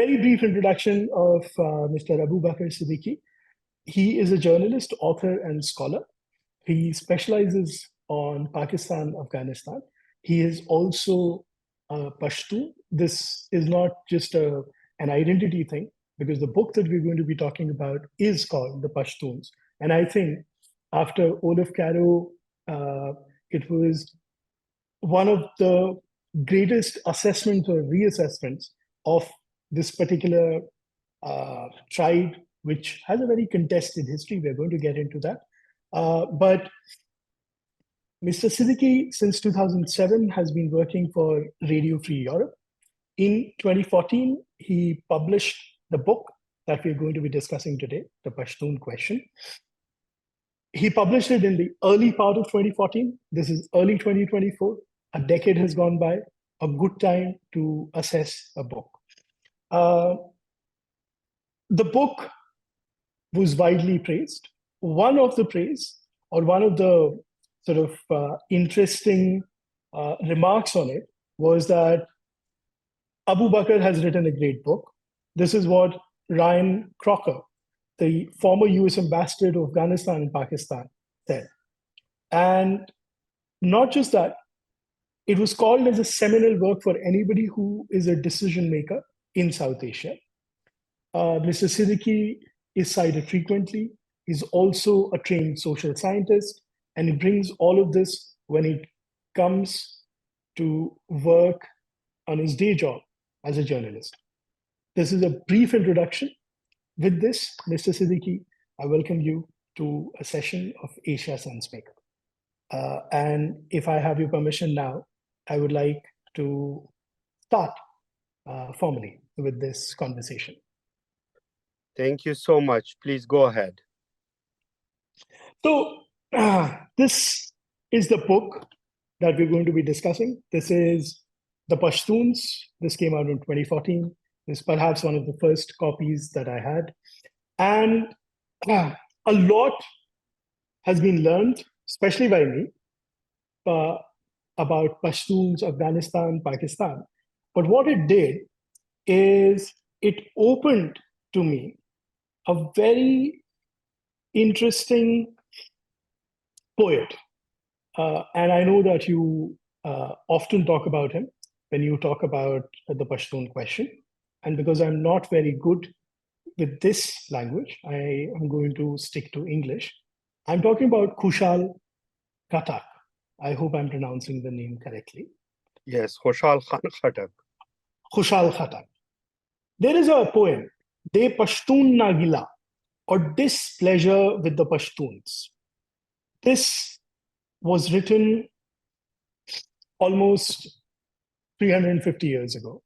very brief introduction of Mr. Abubakar Siddique. He is a journalist, author, and scholar. He specializes on Pakistan, Afghanistan. He is also a Pashtun. This is not just an identity thing, because the book that we're going to be talking about is called The Pashtuns. And I think after Olaf Caro, it was one of the greatest assessments or reassessments of this particular tribe, which has a very contested history. We're going to get into that. But Mr. Siddique, since 2007, has been working for Radio Free Europe. In 2014, he published the book that we're going to be discussing today, The Pashtun Question. He published it in the early part of 2014. This is early 2024. A decade has gone by, a good time to assess a book. The book was widely praised. One of the praise, or one of the sort of interesting remarks on it, was that Abubakar has written a great book. This is what Ryan Crocker, the former US ambassador to Afghanistan and Pakistan, said. And not just that, it was called as a seminal work for anybody who is a decision maker in South Asia. Mr. Siddique is cited frequently. He's also a trained social scientist, and he brings all of this when he comes to work on his day job as a journalist. This is a brief introduction. With this, Mr. Siddique, I welcome you to a session of Asia Sensemaker. And if I have your permission now, I would like to start formally with this conversation. Thank you so much. Please go ahead. So this is the book that we're going to be discussing. This is The Pashtuns. This came out in 2014. This is perhaps one of the first copies that I had. And a lot has been learned, especially by me, about Pashtuns, Afghanistan, Pakistan. But what it did is it opened to me a very interesting poet. And I know that you often talk about him when you talk about the Pashtun question. And because I'm not very good with this language, I am going to stick to English. I'm talking about Khushal Khattak. I hope I'm pronouncing the name correctly. Yes, Khushal Khattak. Khushal Khattak. There is a poem, De Pashtun Na Gila, or Displeasure with the Pashtuns. This was written almost 350 years ago.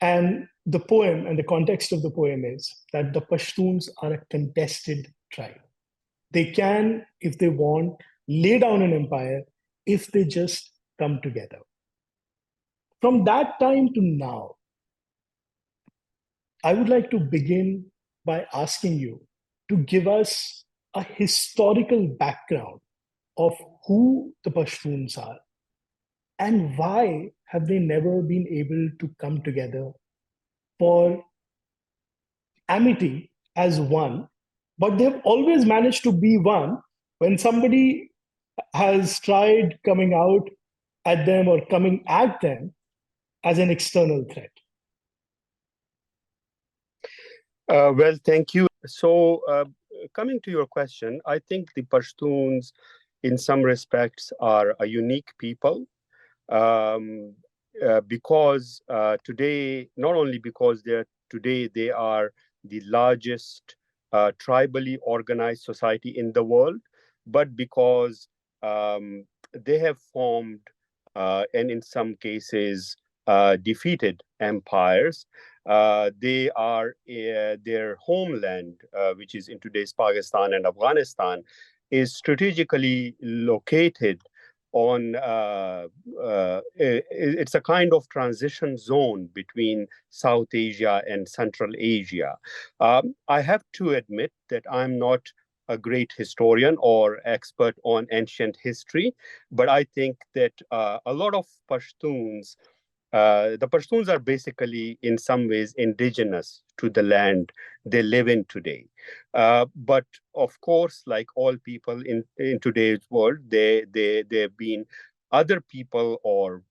And the poem and the context of the poem is that the Pashtuns are a contested tribe. They can, if they want, lay down an empire if they just come together. From that time to now, I would like to begin by asking you to give us a historical background of who the Pashtuns are and why have they never been able to come together for amity as one, but they've always managed to be one when somebody has tried coming out at them or coming at them as an external threat. Well, thank you. So coming to your question, I think the Pashtuns in some respects are a unique people because today, not only because today they are the largest tribally organized society in the world, but because they have formed and in some cases defeated empires. They are their homeland, which is in today's Pakistan and Afghanistan, is strategically located on, it's a kind of transition zone between South Asia and Central Asia. I have to admit that I'm not a great historian or expert on ancient history, but I think that a lot of Pashtuns The Pashtuns are basically, in some ways, indigenous to the land they live in today. But of course, like all people in today's world, there have been other people or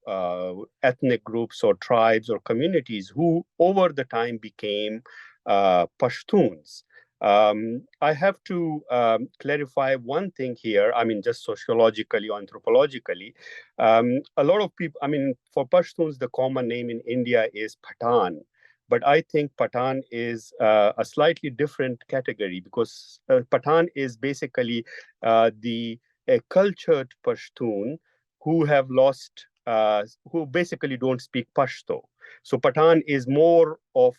ethnic groups or tribes or communities who, over the time, became Pashtuns. I have to clarify one thing here. I mean, just sociologically or anthropologically, a lot of people, I mean, for Pashtuns, the common name in India is Pathan. But I think Pathan is a slightly different category because Pathan is basically the a cultured Pashtun who have lost, who basically don't speak Pashto. So Pathan is more of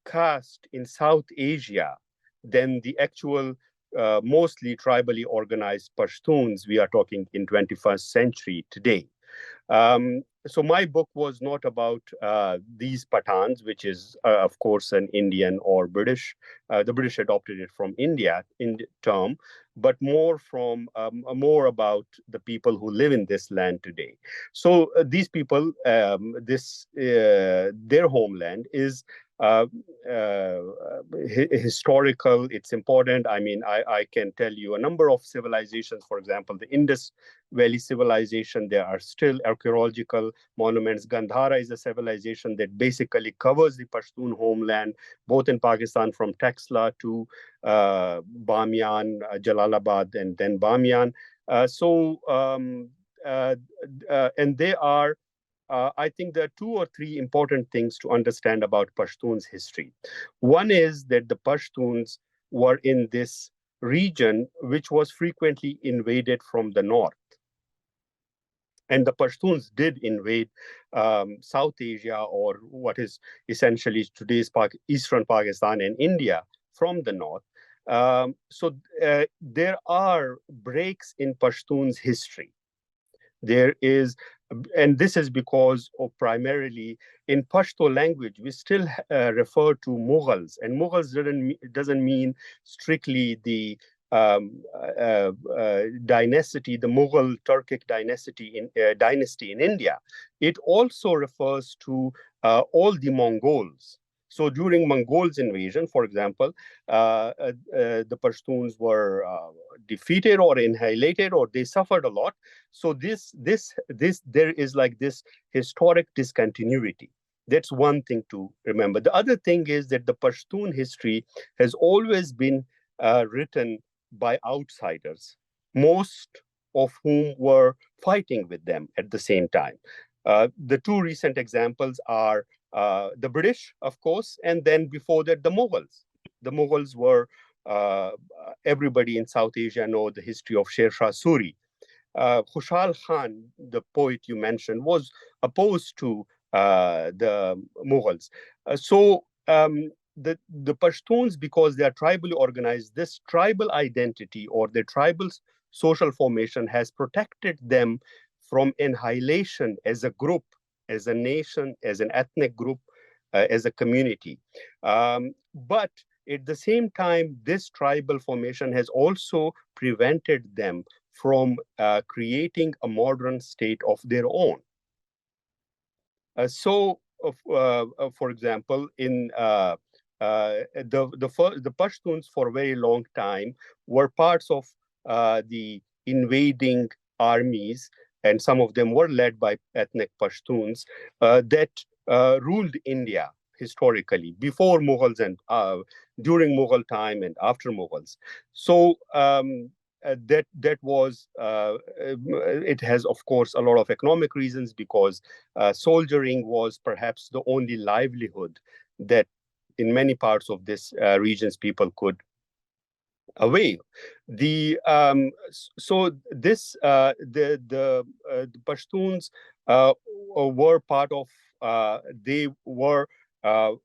caste in South Asia than the actual mostly tribally organized Pashtuns we are talking in 21st century today. So my book was not about these Pathans, which is, of course, an Indian or British. The British adopted it from India in the term, but more about the people who live in this land today. So these people, their homeland is uh, uh, historical. It's important. I mean, I can tell you a number of civilizations. For example, the Indus Valley civilization. There are still archaeological monuments. Gandhara is a civilization that basically covers the Pashtun homeland, both in Pakistan from Taxla to Bamiyan, Jalalabad, and then Bamiyan. And they are I think there are two or three important things to understand about Pashtun's history. One is that the Pashtuns were in this region which was frequently invaded from the north. And the Pashtuns did invade South Asia, or what is essentially today's Eastern Pakistan and India from the north. So there are breaks in Pashtun's history. There is, and this is because of primarily in Pashto language, we still refer to Mughals, and Mughals doesn't mean strictly the dynasty, the Mughal Turkic dynasty in India. It also refers to all the Mongols. So during Mongols' invasion, for example, the Pashtuns were defeated or annihilated, or they suffered a lot. So there is like this historic discontinuity. That's one thing to remember. The other thing is that the Pashtun history has always been written by outsiders, most of whom were fighting with them at the same time. The two recent examples are the British, of course, and then before that, the Mughals. The Mughals were, everybody in South Asia know the history of Sher Shah Suri. Khushal Khan, the poet you mentioned, was opposed to the Mughals. The Pashtuns, because they are tribally organized, this tribal identity or their tribal social formation has protected them from annihilation as a group, as a nation, as an ethnic group, as a community. But at the same time, this tribal formation has also prevented them from creating a modern state of their own. For example, in the Pashtuns for a very long time were parts of the invading armies, and some of them were led by ethnic Pashtuns that ruled India historically before Mughals and during Mughal time and after Mughals. So that was it has, of course, a lot of economic reasons, because soldiering was perhaps the only livelihood that in many parts of this regions people could avail. So this the Pashtuns were part of they were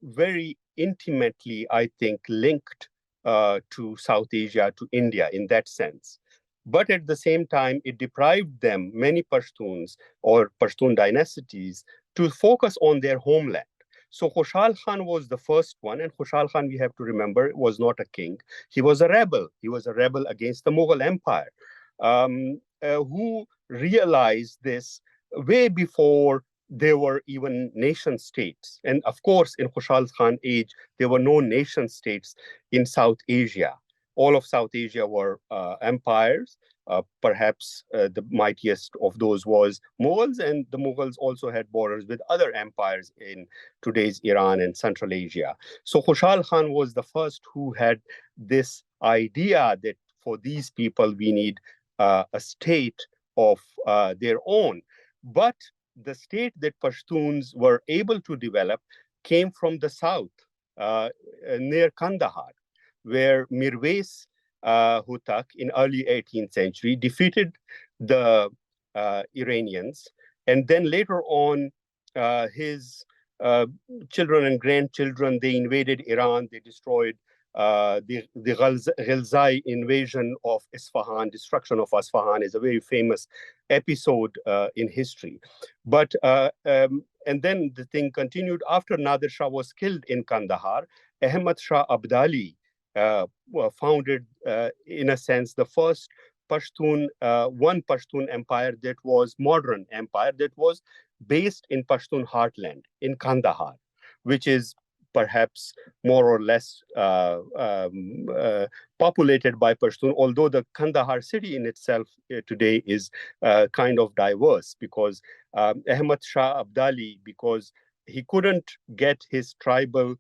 very intimately, I think, linked to South Asia, to India in that sense. But at the same time, it deprived them, many Pashtuns or Pashtun dynasties, to focus on their homeland. So Khushal Khan was the first one, and Khushal Khan, we have to remember, was not a king. He was a rebel. He was a rebel against the Mughal Empire, who realized this way before there were even nation states. And of course, in Khushal Khan age, there were no nation states in South Asia. All of South Asia were empires. Perhaps the mightiest of those was Mughals, and the Mughals also had borders with other empires in today's Iran and Central Asia. So Khushal Khan was the first who had this idea that for these people we need a state of their own. But the state that Pashtuns were able to develop came from the south, near Kandahar, where Mirwais Hutak in early 18th century defeated the Iranians, and then later on, his children and grandchildren, they invaded Iran. They destroyed the Ghilzai invasion of Isfahan. Destruction of Isfahan is a very famous episode in history. But and then the thing continued after Nadir Shah was killed in Kandahar. Ahmad Shah Abdali founded, in a sense, the first one Pashtun empire that was modern empire, that was based in Pashtun heartland in Kandahar, which is perhaps more or less populated by Pashtun, although the Kandahar city in itself today is kind of diverse, because Ahmad Shah Abdali, because he couldn't get his tribal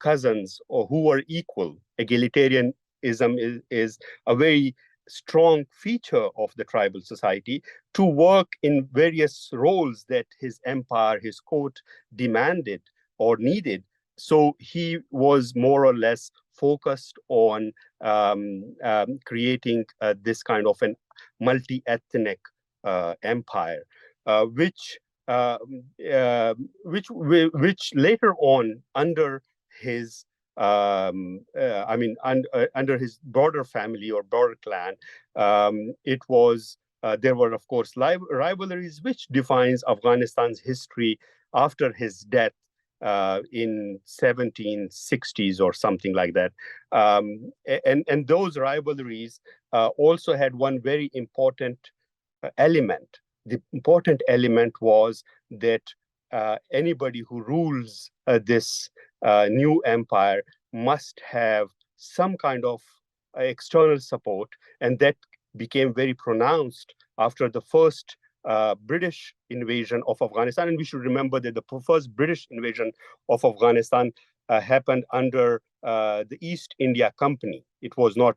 cousins or who were equal. Egalitarianism is a very strong feature of the tribal society, to work in various roles that his empire, his court demanded or needed. So he was more or less focused on creating this kind of an multi-ethnic empire, which later on, under his under his broader family or broader clan, it was there were, of course, rivalries, which defines Afghanistan's history after his death in 1760s or something like that. And those rivalries also had one very important element. The important element was that anybody who rules this new empire must have some kind of external support, and that became very pronounced after the first British invasion of Afghanistan. And we should remember that the first British invasion of Afghanistan happened under the East India Company. It was not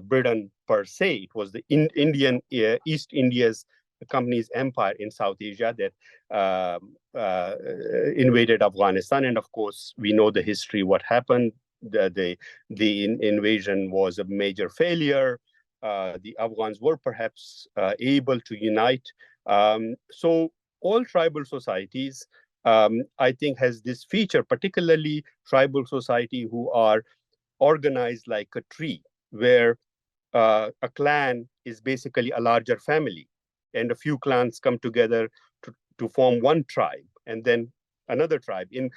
Britain per se. It was the Indian East India's Company's empire in South Asia that invaded Afghanistan. And of course, we know the history, what happened. The invasion was a major failure. The Afghans were perhaps able to unite. So all tribal societies, I think, has this feature, particularly tribal society who are organized like a tree, where a clan is basically a larger family, and a few clans come together to form one tribe, and then another tribe. In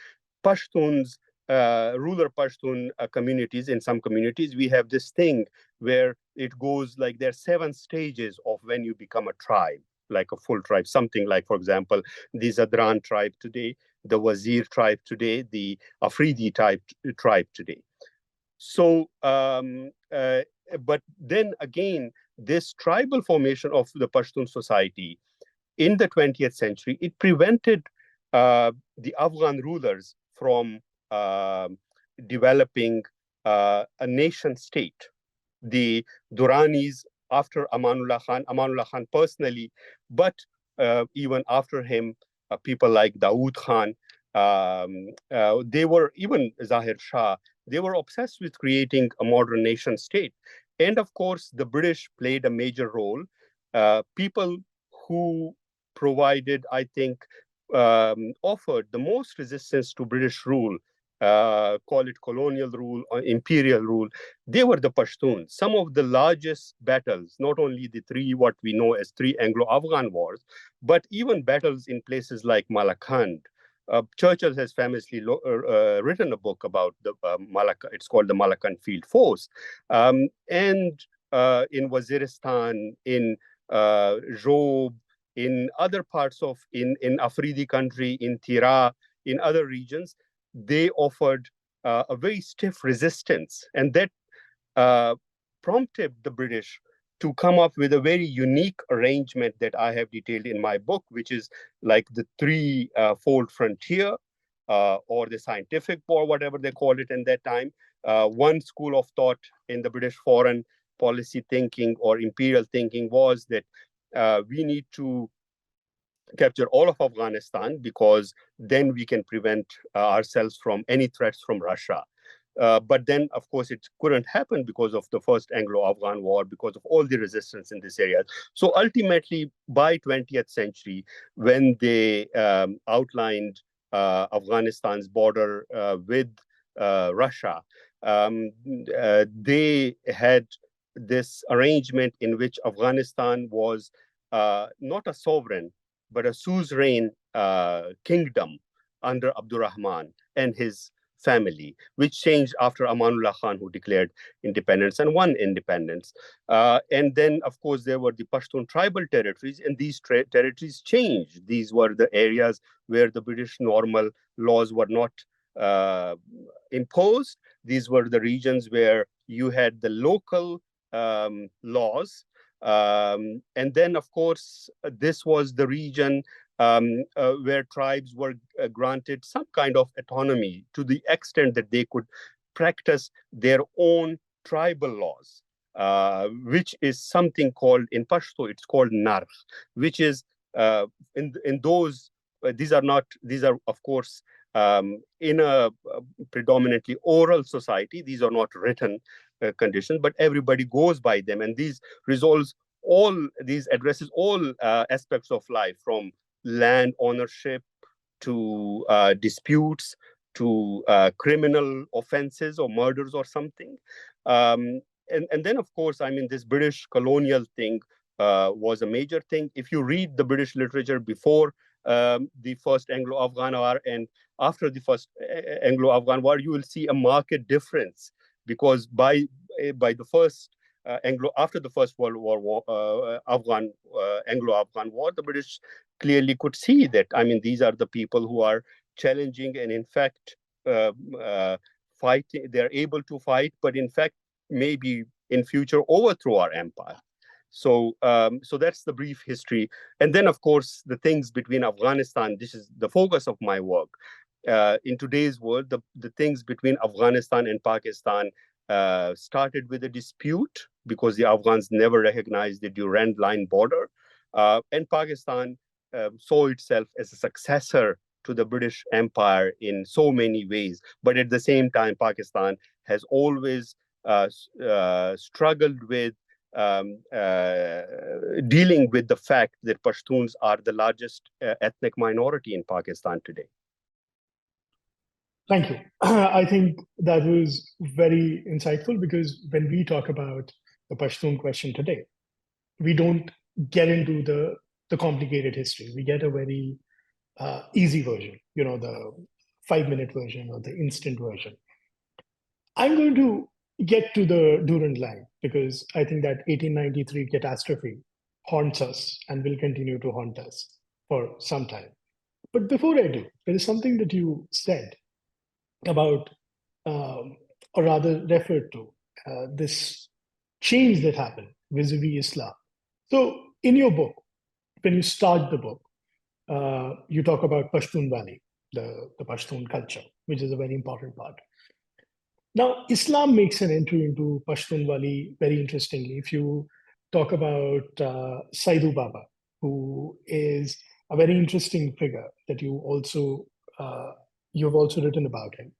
Pashtuns, rural Pashtun communities, in some communities, we have this thing where it goes like there are 7 stages of when you become a tribe, like a full tribe. Something like, for example, the Zadran tribe today, the Wazir tribe today, the Afridi tribe today. So, but then again, this tribal formation of the Pashtun society in the 20th century, it prevented the Afghan rulers from developing a nation state. The Duranis, after Amanullah Khan personally, but even after him, people like Dawood Khan, they were, even Zahir Shah, they were obsessed with creating a modern nation state. And of course, the British played a major role. People who provided, I think, offered the most resistance to British rule, call it colonial rule or imperial rule, they were the Pashtuns. Some of the largest battles, not only the 3, what we know as 3 Anglo-Afghan wars, but even battles in places like Malakand. Churchill has famously written a book about the it's called the Malakand Field Force. And in Waziristan, in Job, in other parts of, in Afridi country, in Tira, in other regions, they offered a very stiff resistance. And that prompted the British to come up with a very unique arrangement that I have detailed in my book, which is like the three-fold frontier, or the scientific war, whatever they called it in that time. One school of thought in the British foreign policy thinking or imperial thinking was that we need to capture all of Afghanistan because then we can prevent ourselves from any threats from Russia. But then, of course, it couldn't happen because of the first Anglo-Afghan war, because of all the resistance in this area. So ultimately, by 20th century, when they outlined Afghanistan's border with Russia, they had this arrangement in which Afghanistan was not a sovereign, but a suzerain kingdom under Abdurrahman and his family, which changed after Amanullah Khan, who declared independence and won independence. And then, of course, there were the Pashtun tribal territories, and these territories changed. These were the areas where the British normal laws were not imposed. These were the regions where you had the local laws. And then, of course, this was the region where tribes were granted some kind of autonomy to the extent that they could practice their own tribal laws, which is something called, in Pashto, it's called narh, which is in those, these are, of course, in a predominantly oral society. These are not written conditions, but everybody goes by them. And these addresses all aspects of life, from land ownership to disputes to criminal offenses or murders or something. And then, of course, I mean, this British colonial thing was a major thing. If you read the British literature before the first Anglo-Afghan war and after the first Anglo-Afghan war, you will see a marked difference, because by the first after the First World War, Anglo-Afghan War, the British clearly could see that, I mean, these are the people who are challenging and, in fact, fighting. They're able to fight, but in fact, maybe in future overthrow our empire. So that's the brief history. And then, of course, the things between Afghanistan, this is the focus of my work. In today's world, the things between Afghanistan and Pakistan started with a dispute because the Afghans never recognized the Durand Line border. And Pakistan saw itself as a successor to the British Empire in so many ways. But at the same time, Pakistan has always struggled with dealing with the fact that Pashtuns are the largest ethnic minority in Pakistan today. Thank you. I think that was very insightful, because when we talk about the Pashtun question today, we don't get into the complicated history. We get a very easy version, the 5-minute version or the instant version. I'm going to get to the Durand Line, because I think that 1893 catastrophe haunts us and will continue to haunt us for some time. But before I do, there is something that you said about, or rather referred to, this change that happened vis-a-vis Islam. So in your book, when you start the book, you talk about Pashtun Valley, the Pashtun culture, which is a very important part. Now, Islam makes an entry into Pashtun Valley very interestingly. If you talk about Saidu Baba, who is a very interesting figure that you've also written about him.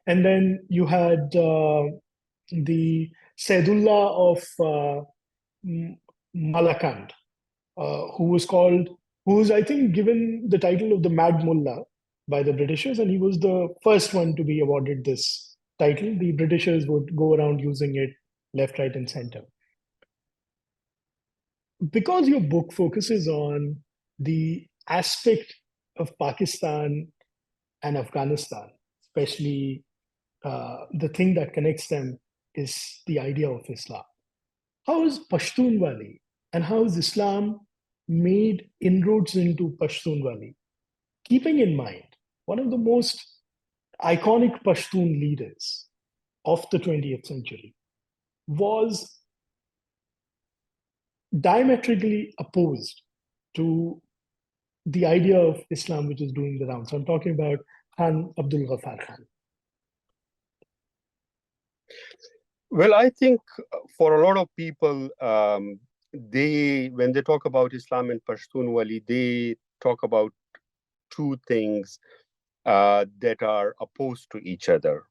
And then you had the Saidullah of Malakand, who was, I think, given the title of the Mad Mullah by the Britishers, and he was the first one to be awarded this title. The Britishers would go around using it left, right, and center. Because your book focuses on the aspect of Pakistan and Afghanistan, especially the thing that connects them is the idea of Islam. How is Pashtun Valley and how is Islam made inroads into Pashtunwali, keeping in mind one of the most iconic Pashtun leaders of the 20th century was diametrically opposed to the idea of Islam which is doing the rounds. So I'm talking about Khan Abdul Ghaffar Khan. Well, I think for a lot of people, when they talk about Islam and Pashtunwali, they talk about two things that are opposed to each other.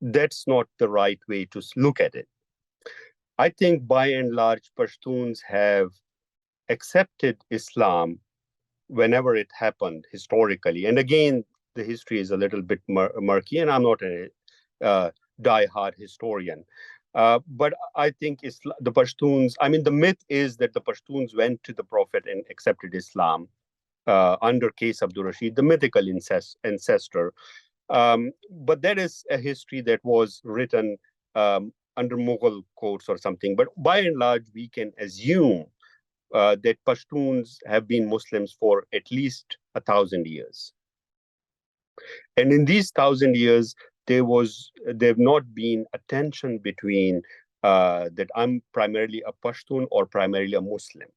That's not the right way to look at it. I think by and large, Pashtuns have accepted Islam whenever it happened historically. And again, the history is a little bit murky, and I'm not a die-hard historian. But I think the Pashtuns, I mean, the myth is that the Pashtuns went to the Prophet and accepted Islam under Qais Abdul Rashid, the mythical ancestor. But that is a history that was written under Mughal courts or something. But by and large, we can assume that Pashtuns have been Muslims for at least 1,000 years. And in these 1,000 years, there've not been a tension between that I'm primarily a Pashtun or primarily a Muslim.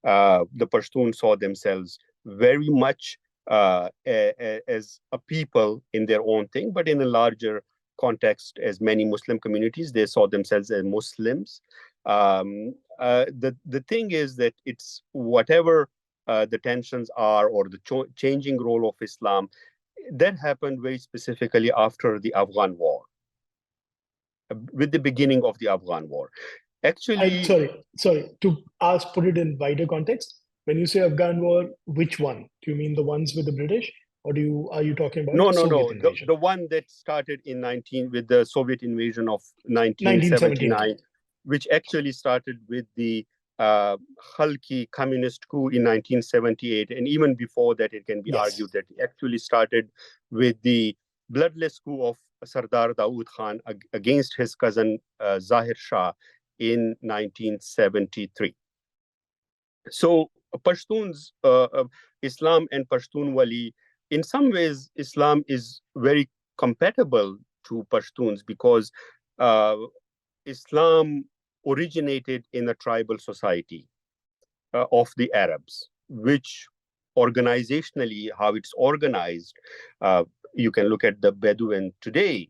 The Pashtuns saw themselves very much as a people in their own thing, but in a larger context, as many Muslim communities, they saw themselves as Muslims. The thing is that it's whatever the tensions are or the changing role of Islam, that happened very specifically after the Afghan war, with the beginning of the Afghan war. Actually, sorry. To put it in wider context, when you say Afghan war, which one? Do you mean the ones with the British, or are you talking about no, Soviet invasion? the one that started with the Soviet invasion of 1979, which actually started with the Khalqi communist coup in 1978, and even before that, it can be argued that it actually started with the bloodless coup of Sardar Dawood Khan against his cousin Zahir Shah in 1973. So Pashtuns, Islam and Pashtunwali, in some ways, Islam is very compatible to Pashtuns because Islam originated in a tribal society of the Arabs, which organizationally, how it's organized, you can look at the Bedouin today,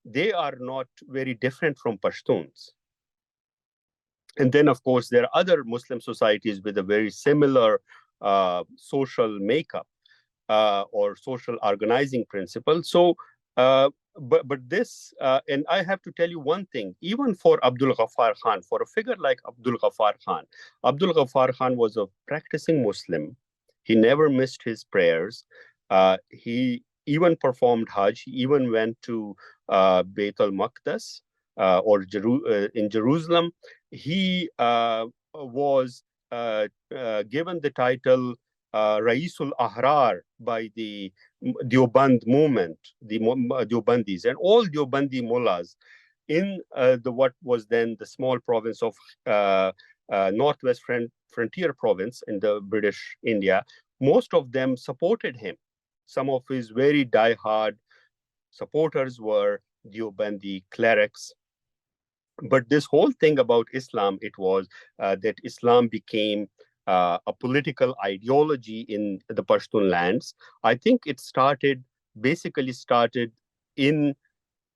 they are not very different from Pashtuns. And then, of course, there are other Muslim societies with a very similar social makeup or social organizing principle. So, but this, and I have to tell you one thing, even for Abdul Ghaffar Khan, for a figure like Abdul Ghaffar Khan was a practicing Muslim. He never missed his prayers. He even performed Hajj. He even went to Beit al-Maqdis or in Jerusalem. He was given the title Raisul Ahrar by the Deoband movement, the Deobandis, and all Deobandi mullahs in what was then the small province of Northwest Frontier Province in the British India. Most of them supported him. Some of his very die-hard supporters were Deobandi clerics. But this whole thing about Islam, it was that Islam became a political ideology in the Pashtun lands. I think it basically started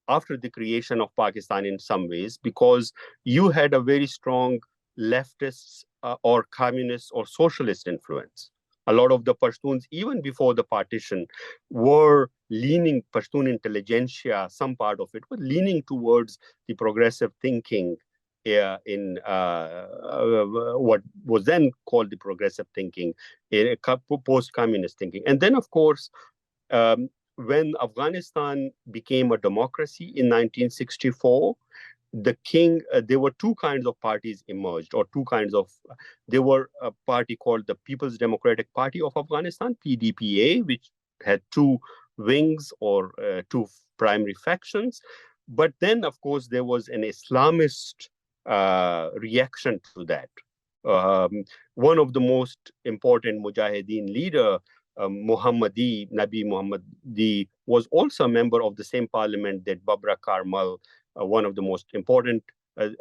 after the creation of Pakistan in some ways, because you had a very strong leftist or communist or socialist influence. A lot of the Pashtuns, even before the partition, were leaning, Pashtun intelligentsia, some part of it, was leaning towards the progressive thinking in what was then called the progressive thinking, post-communist thinking. And then, of course, when Afghanistan became a democracy in 1964, there were two kinds of parties emerged, or there were a party called the People's Democratic Party of Afghanistan, PDPA, which had two wings or two primary factions. But then, of course, there was an Islamist reaction to that. One of the most important Mujahideen leader, Nabi Muhammadi, was also a member of the same parliament that Babra Karmal, one of the most important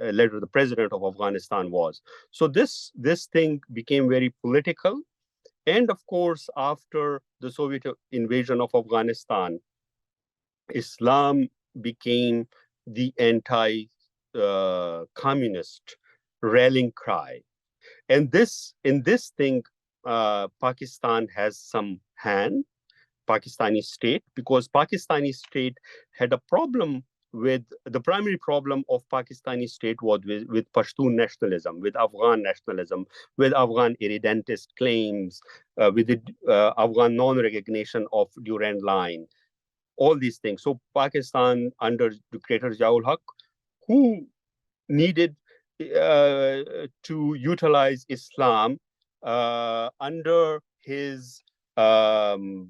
later the president of Afghanistan was. So this thing became very political. And of course, after the Soviet invasion of Afghanistan, Islam became the anti-communist rallying cry. And in this thing, Pakistan has some hand, Pakistani state, because Pakistani state had a problem with the primary problem of Pakistani state was with Pashtun nationalism, with Afghan nationalism, with Afghan irredentist claims, with the Afghan non-recognition of Durand Line, all these things. So Pakistan under dictator Ziaul Haq, who needed to utilize Islam under his who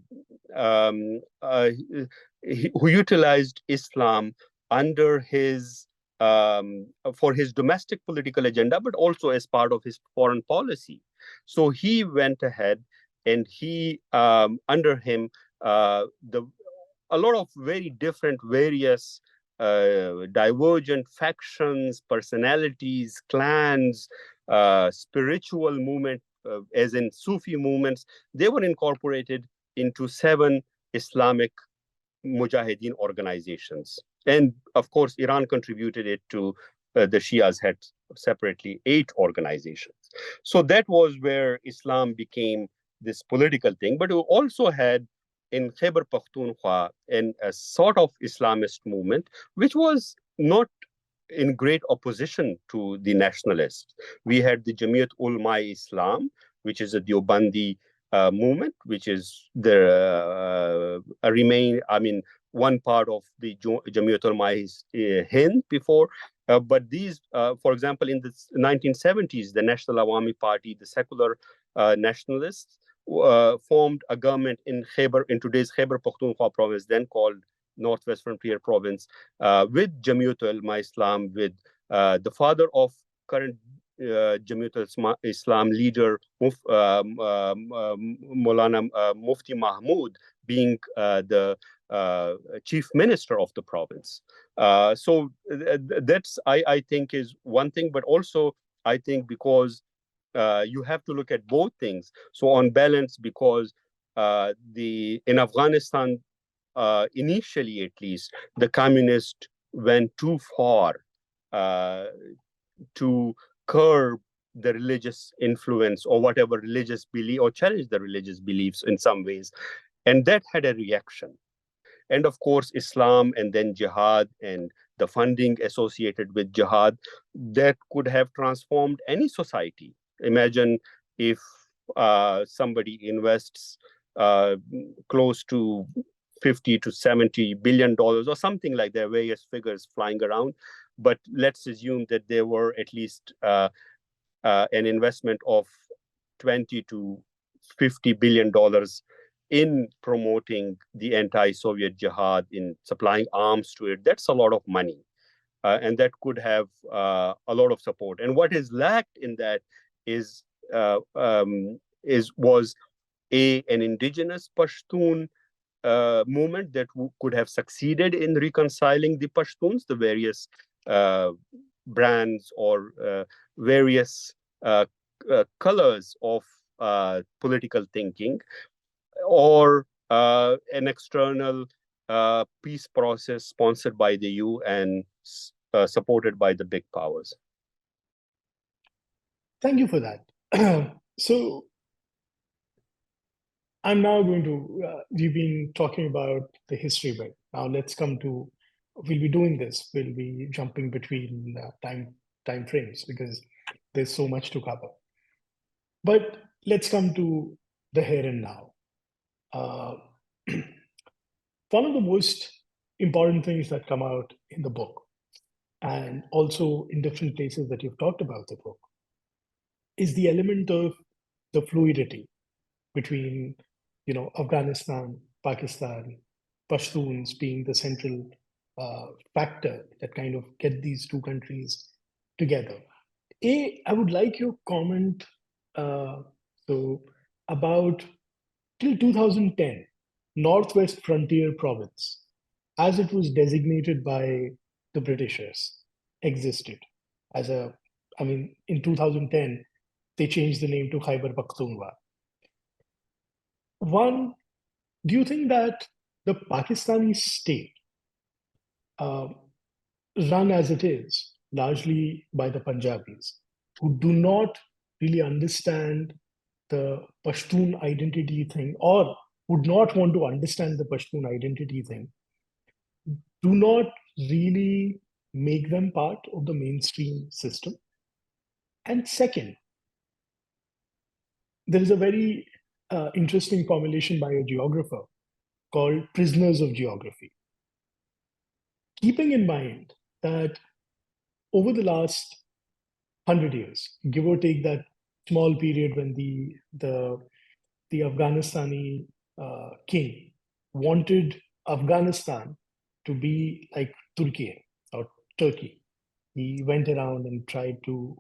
utilized Islam under his for his domestic political agenda, but also as part of his foreign policy. So he went ahead and he under him a lot of very different, various divergent factions, personalities, clans, spiritual movement, as in Sufi movements, they were incorporated into 7 Islamic Mujahideen organizations. And of course, Iran contributed it to the Shias had separately 8 organizations. So that was where Islam became this political thing. But we also had in Khyber Pakhtunkhwa a sort of Islamist movement, which was not in great opposition to the nationalists. We had the Jamiat Ulama Islam, which is a Deobandi movement, which is one part of the Jamiat Ulama Hind before. But these, for example, in the 1970s, the National Awami Party, the secular nationalists, formed a government in today's Khyber Pakhtunkhwa province, then called Northwest Frontier Province, with Jamiat Ulama Islam, with the father of current Jamiat Islam leader, Maulana Mufti Mahmood, being the chief minister of the province. So that's, I think, is one thing, but also I think because you have to look at both things. So on balance, because in Afghanistan, initially at least, the communists went too far to curb the religious influence or whatever religious belief, or challenge the religious beliefs in some ways. And that had a reaction. And of course, Islam and then jihad and the funding associated with jihad, that could have transformed any society. Imagine if somebody invests close to 50 to 70 billion dollars or something like that, various figures flying around. But let's assume that there were at least an investment of 20 to 50 billion dollars in promoting the anti-Soviet jihad, in supplying arms to it. That's a lot of money. And that could have a lot of support. And what is lacked in that was an indigenous Pashtun movement that could have succeeded in reconciling the Pashtuns, the various brands or various colors of political thinking, or an external peace process sponsored by the EU and supported by the big powers. Thank you for that. So I'm now going to, we've been talking about the history bit. Now let's come to, we'll be doing this, we'll be jumping between time frames because there's so much to cover. But let's come to the here and now. One of the most important things that come out in the book, and also in different places that you've talked about the book, is the element of the fluidity between, Afghanistan, Pakistan, Pashtuns being the central factor that kind of get these two countries together. I would like your comment uh, so about till 2010, Northwest Frontier Province, as it was designated by the Britishers, existed as a, I mean, in 2010, they changed the name to Khyber Pakhtunkhwa. One, do you think that the Pakistani state, uh, run as it is, largely by the Punjabis, who do not really understand the Pashtun identity thing, or would not want to understand the Pashtun identity thing, do not really make them part of the mainstream system? And second, there is a very interesting formulation by a geographer called prisoners of geography. Keeping in mind that over the last 100 years, give or take that small period when the Afghanistani king wanted Afghanistan to be like Turkey or Turkey. He went around and tried to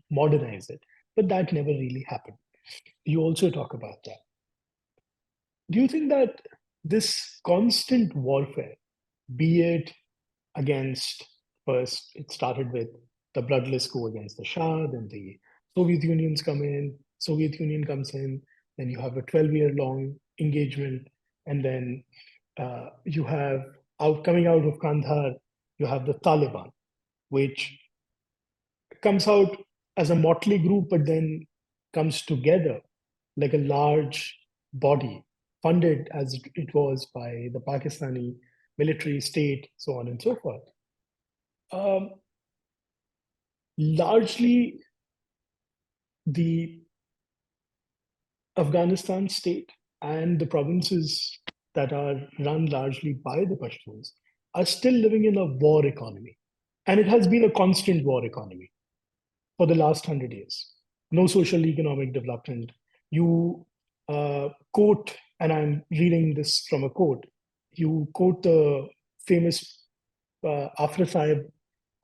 modernize it, but that never really happened. You also talk about that. Do you think that this constant warfare, be it against, first it started with the bloodless coup against the Shah, then the Soviet Union comes in, then you have a 12-year long engagement, and then you have coming out of Kandahar, you have the Taliban, which comes out as a motley group, but then comes together like a large body, funded as it was by the Pakistani military state, so on and so forth. Largely, the Afghanistan state and the provinces that are run largely by the Pashtuns are still living in a war economy. And it has been a constant war economy for the last 100 years. No social economic development. You quote, and I'm reading this from a quote, you quote the famous Afra Sahib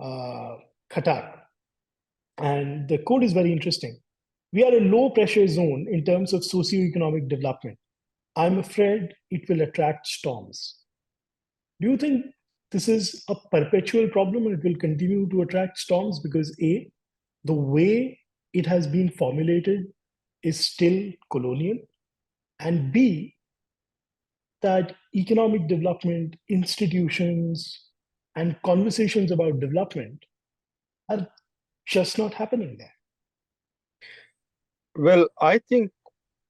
Khatak. And the quote is very interesting. We are a low pressure zone in terms of socio-economic development. I'm afraid it will attract storms. Do you think this is a perpetual problem and it will continue to attract storms because A, the way it has been formulated is still colonial, and B, that economic development, institutions, and conversations about development are just not happening there? Well, I think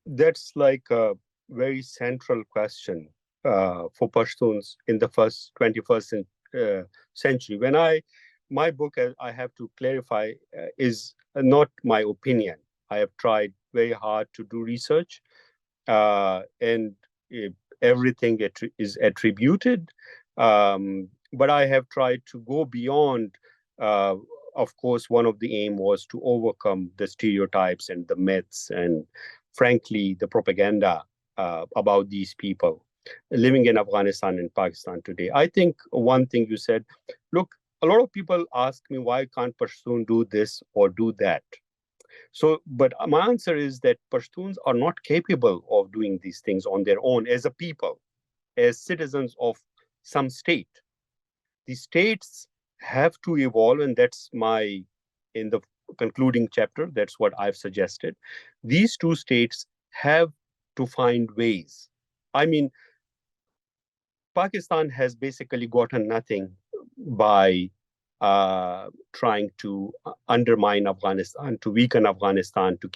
that's like a very central question for Pashtuns in the 21st century. My book, I have to clarify, is not my opinion. I have tried very hard to do research, and everything is attributed. But I have tried to go beyond. Of course, one of the aim was to overcome the stereotypes and the myths and, frankly, the propaganda about these people living in Afghanistan and Pakistan today. I think one thing you said, look, a lot of people ask me, why can't Pashtun do this or do that? So, but my answer is that Pashtuns are not capable of doing these things on their own as a people, as citizens of some state. The states have to evolve, and that's in the concluding chapter, that's what I've suggested. These two states have to find ways. I mean, Pakistan has basically gotten nothing by trying to undermine Afghanistan, to weaken Afghanistan, to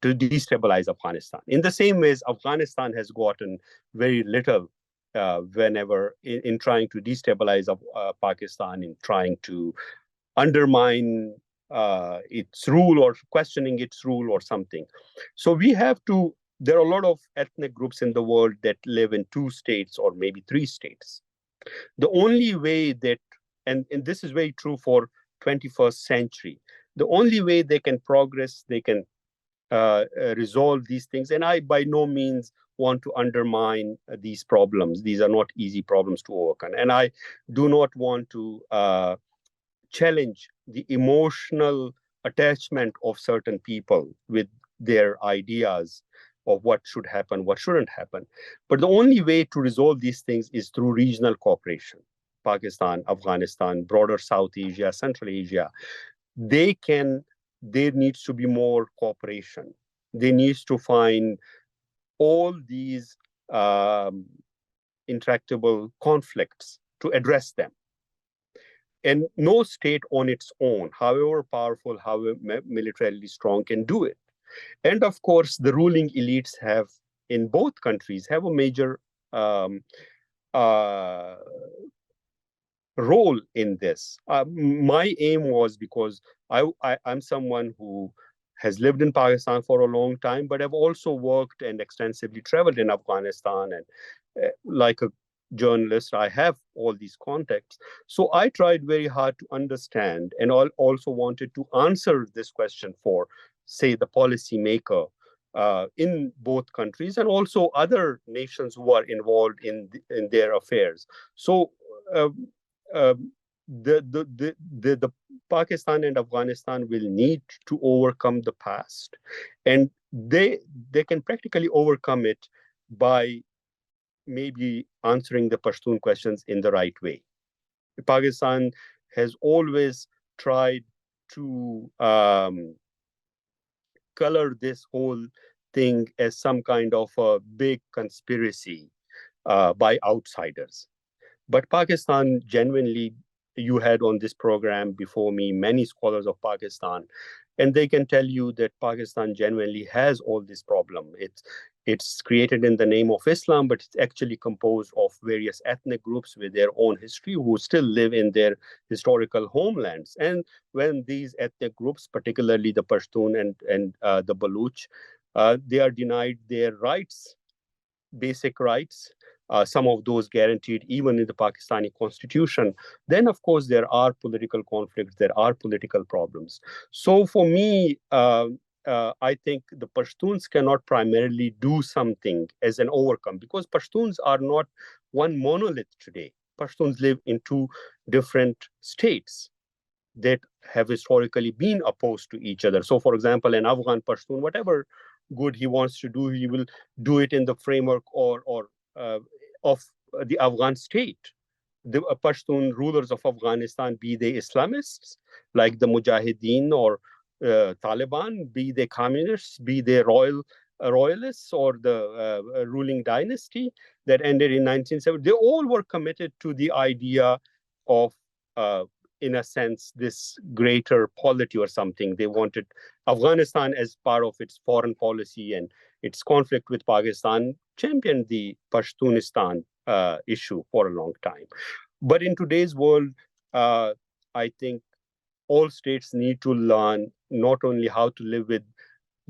to destabilize Afghanistan. In the same ways, Afghanistan has gotten very little whenever in trying to destabilize Pakistan, in trying to undermine its rule or questioning its rule or something. So there are a lot of ethnic groups in the world that live in two states or maybe three states. The only way that, and this is very true for 21st century, the only way they can progress, they can resolve these things. And I, by no means, want to undermine these problems. These are not easy problems to overcome. And I do not want to challenge the emotional attachment of certain people with their ideas of what should happen, what shouldn't happen. But the only way to resolve these things is through regional cooperation. Pakistan, Afghanistan, broader South Asia, Central Asia, there needs to be more cooperation. They needs to find all these intractable conflicts to address them. And no state on its own, however powerful, however militarily strong, can do it. And of course, the ruling elites in both countries, have a major um, uh, role in this. My aim was, because I'm someone who has lived in Pakistan for a long time, but I've also worked and extensively traveled in Afghanistan. And like a journalist, I have all these contacts. So I tried very hard to understand, and also wanted to answer this question for, say, the policymaker in both countries, and also other nations who are involved in their affairs. So uh, uh, the Pakistan and Afghanistan will need to overcome the past, and they can practically overcome it by maybe answering the Pashtun questions in the right way. Pakistan has always tried to color this whole thing as some kind of a big conspiracy by outsiders. But Pakistan genuinely, you had on this program before me many scholars of Pakistan, and they can tell you that Pakistan genuinely has all this problem. It's created in the name of Islam, but it's actually composed of various ethnic groups with their own history who still live in their historical homelands. And when these ethnic groups, particularly the Pashtun and the Baluch, they are denied their rights, basic rights, some of those guaranteed even in the Pakistani constitution, then of course there are political conflicts, there are political problems. So for me, I think the Pashtuns cannot primarily do something as an overcome, because Pashtuns are not one monolith today. Pashtuns live in two different states that have historically been opposed to each other. So, for example, an Afghan Pashtun, whatever good he wants to do, he will do it in the framework of the Afghan state. The Pashtun rulers of Afghanistan, be they Islamists like the Mujahideen or Taliban, be they communists, be they royalists or the ruling dynasty that ended in 1970, they all were committed to the idea of in a sense, this greater polity or something. They wanted Afghanistan, as part of its foreign policy and its conflict with Pakistan, championed the Pashtunistan issue for a long time. But in today's world, I think all states need to learn not only how to live with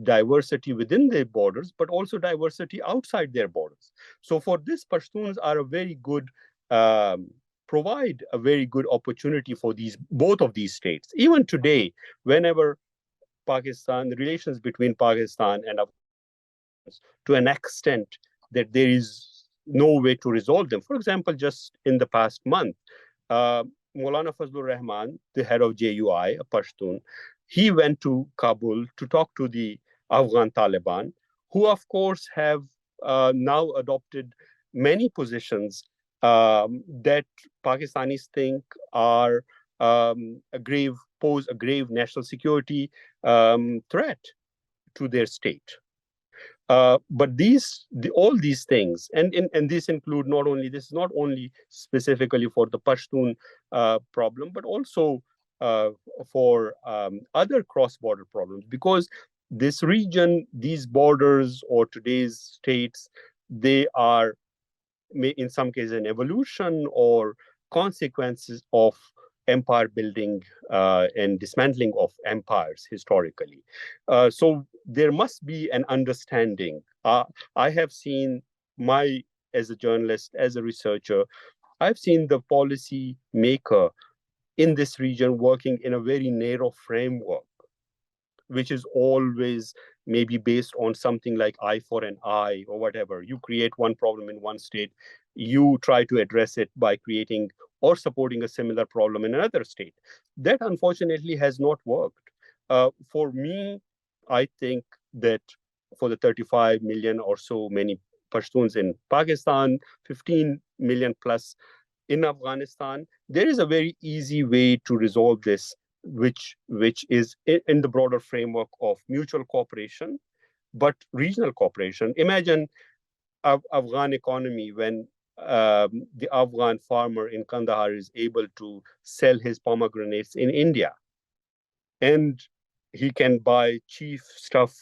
diversity within their borders, but also diversity outside their borders. So for this, Pashtuns are a very good provide a very good opportunity for both of these states. Even today, whenever the relations between Pakistan and Afghanistan, to an extent that there is no way to resolve them. For example, just in the past month, uh, Maulana Fazlur Rahman, the head of JUI, a Pashtun, he went to Kabul to talk to the Afghan Taliban, who, of course, have now adopted many positions that Pakistanis think are pose a grave national security threat to their state. But all these things, and this include not only this is not only specifically for the Pashtun problem, but also for other cross-border problems, because this region, these borders, or today's states, they are in some cases an evolution or consequences of empire building and dismantling of empires historically. So there must be an understanding. I have seen as a journalist, as a researcher, I've seen the policy maker in this region working in a very narrow framework, which is always maybe based on something like eye for an eye or whatever. You create one problem in one state, you try to address it by creating or supporting a similar problem in another state. That unfortunately has not worked. For me, I think that for the 35 million or so many Pashtuns in Pakistan, 15 million plus in Afghanistan, there is a very easy way to resolve this, which is in the broader framework of mutual cooperation, but regional cooperation. Imagine Afghan economy when the Afghan farmer in Kandahar is able to sell his pomegranates in India, and he can buy cheap stuff,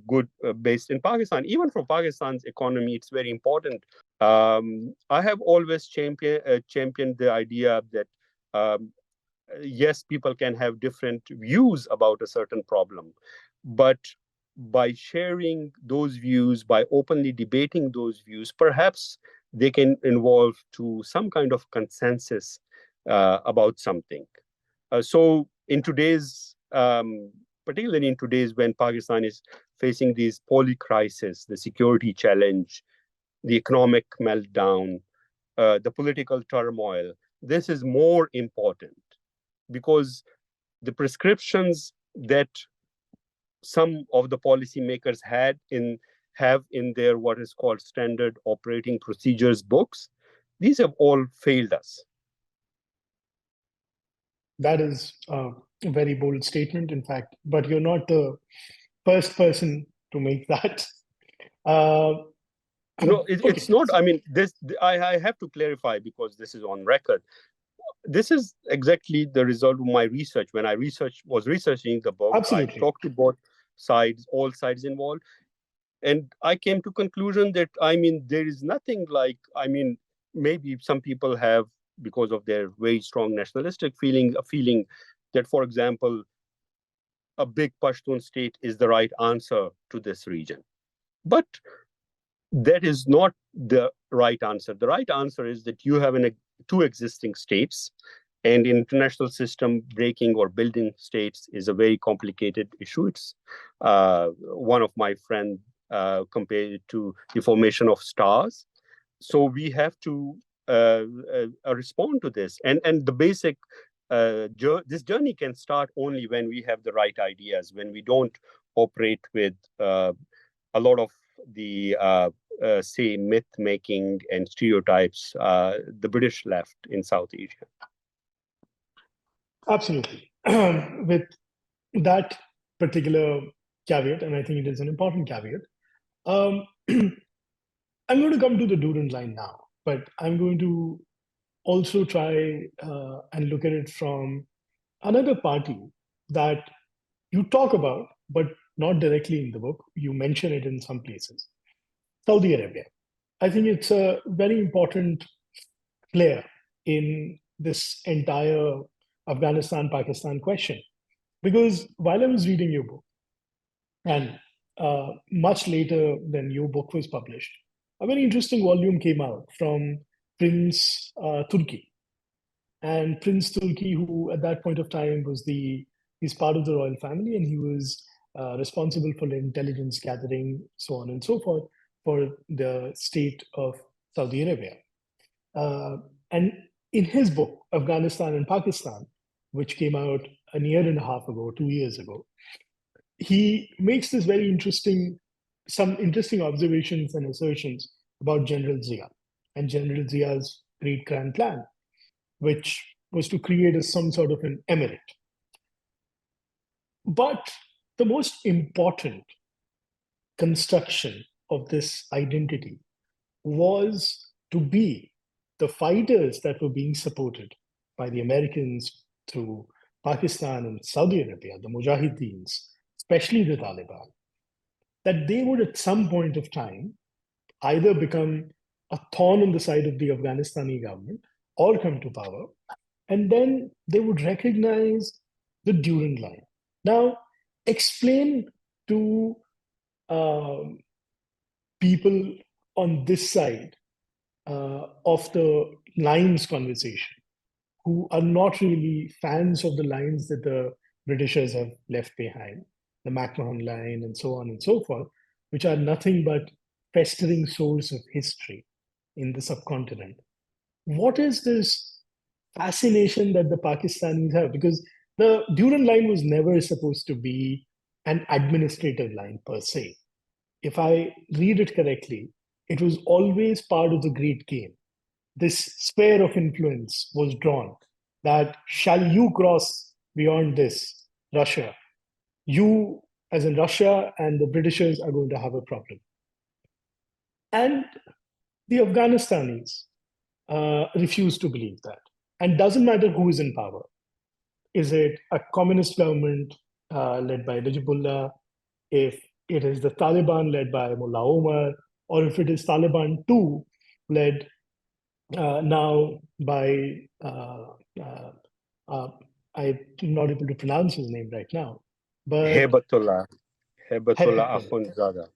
good based in Pakistan. Even for Pakistan's economy, it's very important. I have always championed the idea that um, yes, people can have different views about a certain problem, but by sharing those views, by openly debating those views, perhaps they can involve to some kind of consensus about something. So in today's, particularly in today's when Pakistan is facing these poly crises, the security challenge, the economic meltdown, the political turmoil, this is more important because the prescriptions that some of the policymakers have in their what is called standard operating procedures books, these have all failed us. That is a very bold statement, in fact, but you're not the first person to make that. Uh, No, okay. it's not. I mean, I have to clarify because this is on record. This is exactly the result of my research. When I was researching the book, I Absolutely. talked to both sides, all sides involved, and I came to conclusion that there is nothing like maybe some people have, because of their very strong nationalistic feeling, a feeling that, for example, a big Pashtun state is the right answer to this region, but that is not the right answer. The right answer is that you have two existing states, and in international system, breaking or building states is a very complicated issue. It's one of my friends compared it to the formation of stars. So we have to respond to this, and the basic this journey can start only when we have the right ideas, when we don't operate with a lot of the say myth making and stereotypes the British left in South Asia. Absolutely. With that particular caveat, and I think it is an important caveat, um, I'm going to come to the Durand line now, but I'm going to also try and look at it from another party that you talk about, but not directly in the book. You mention it in some places. Saudi Arabia. I think it's a very important player in this entire Afghanistan Pakistan question. Because while I was reading your book, and much later than your book was published, a very interesting volume came out from Prince Turki. And Prince Turki, who at that point of time he's part of the royal family, and he was responsible for the intelligence gathering, so on and so forth, for the state of Saudi Arabia. And in his book, Afghanistan and Pakistan, which came out a year and a half ago, 2 years ago, he makes this some interesting observations and assertions about General Zia and General Zia's great grand plan, which was to create some sort of an emirate. But the most important construction of this identity was to be the fighters that were being supported by the Americans through Pakistan and Saudi Arabia, the Mujahideens, especially the Taliban, that they would at some point of time either become a thorn on the side of the Afghanistani government or come to power, and then they would recognize the Durand line. Now, explain to people on this side of the lines conversation who are not really fans of the lines that the Britishers have left behind, the McMahon line and so on and so forth, which are nothing but festering sores of history in the subcontinent. What is this fascination that the Pakistanis have? Because The Durand line was never supposed to be an administrative line per se. If I read it correctly, it was always part of the great game. This sphere of influence was drawn that shall you cross beyond this, Russia, you, as in Russia, and the Britishers are going to have a problem. And the Afghanistanis refuse to believe that. And doesn't matter who is in power. Is it a communist government led by Najibullah? If it is the Taliban led by Mullah Omar, or if it is Taliban too led now by uh, uh, I'm not able to pronounce his name right now, but Hebatullah, Hebatullah Hebatullah Akhundzada.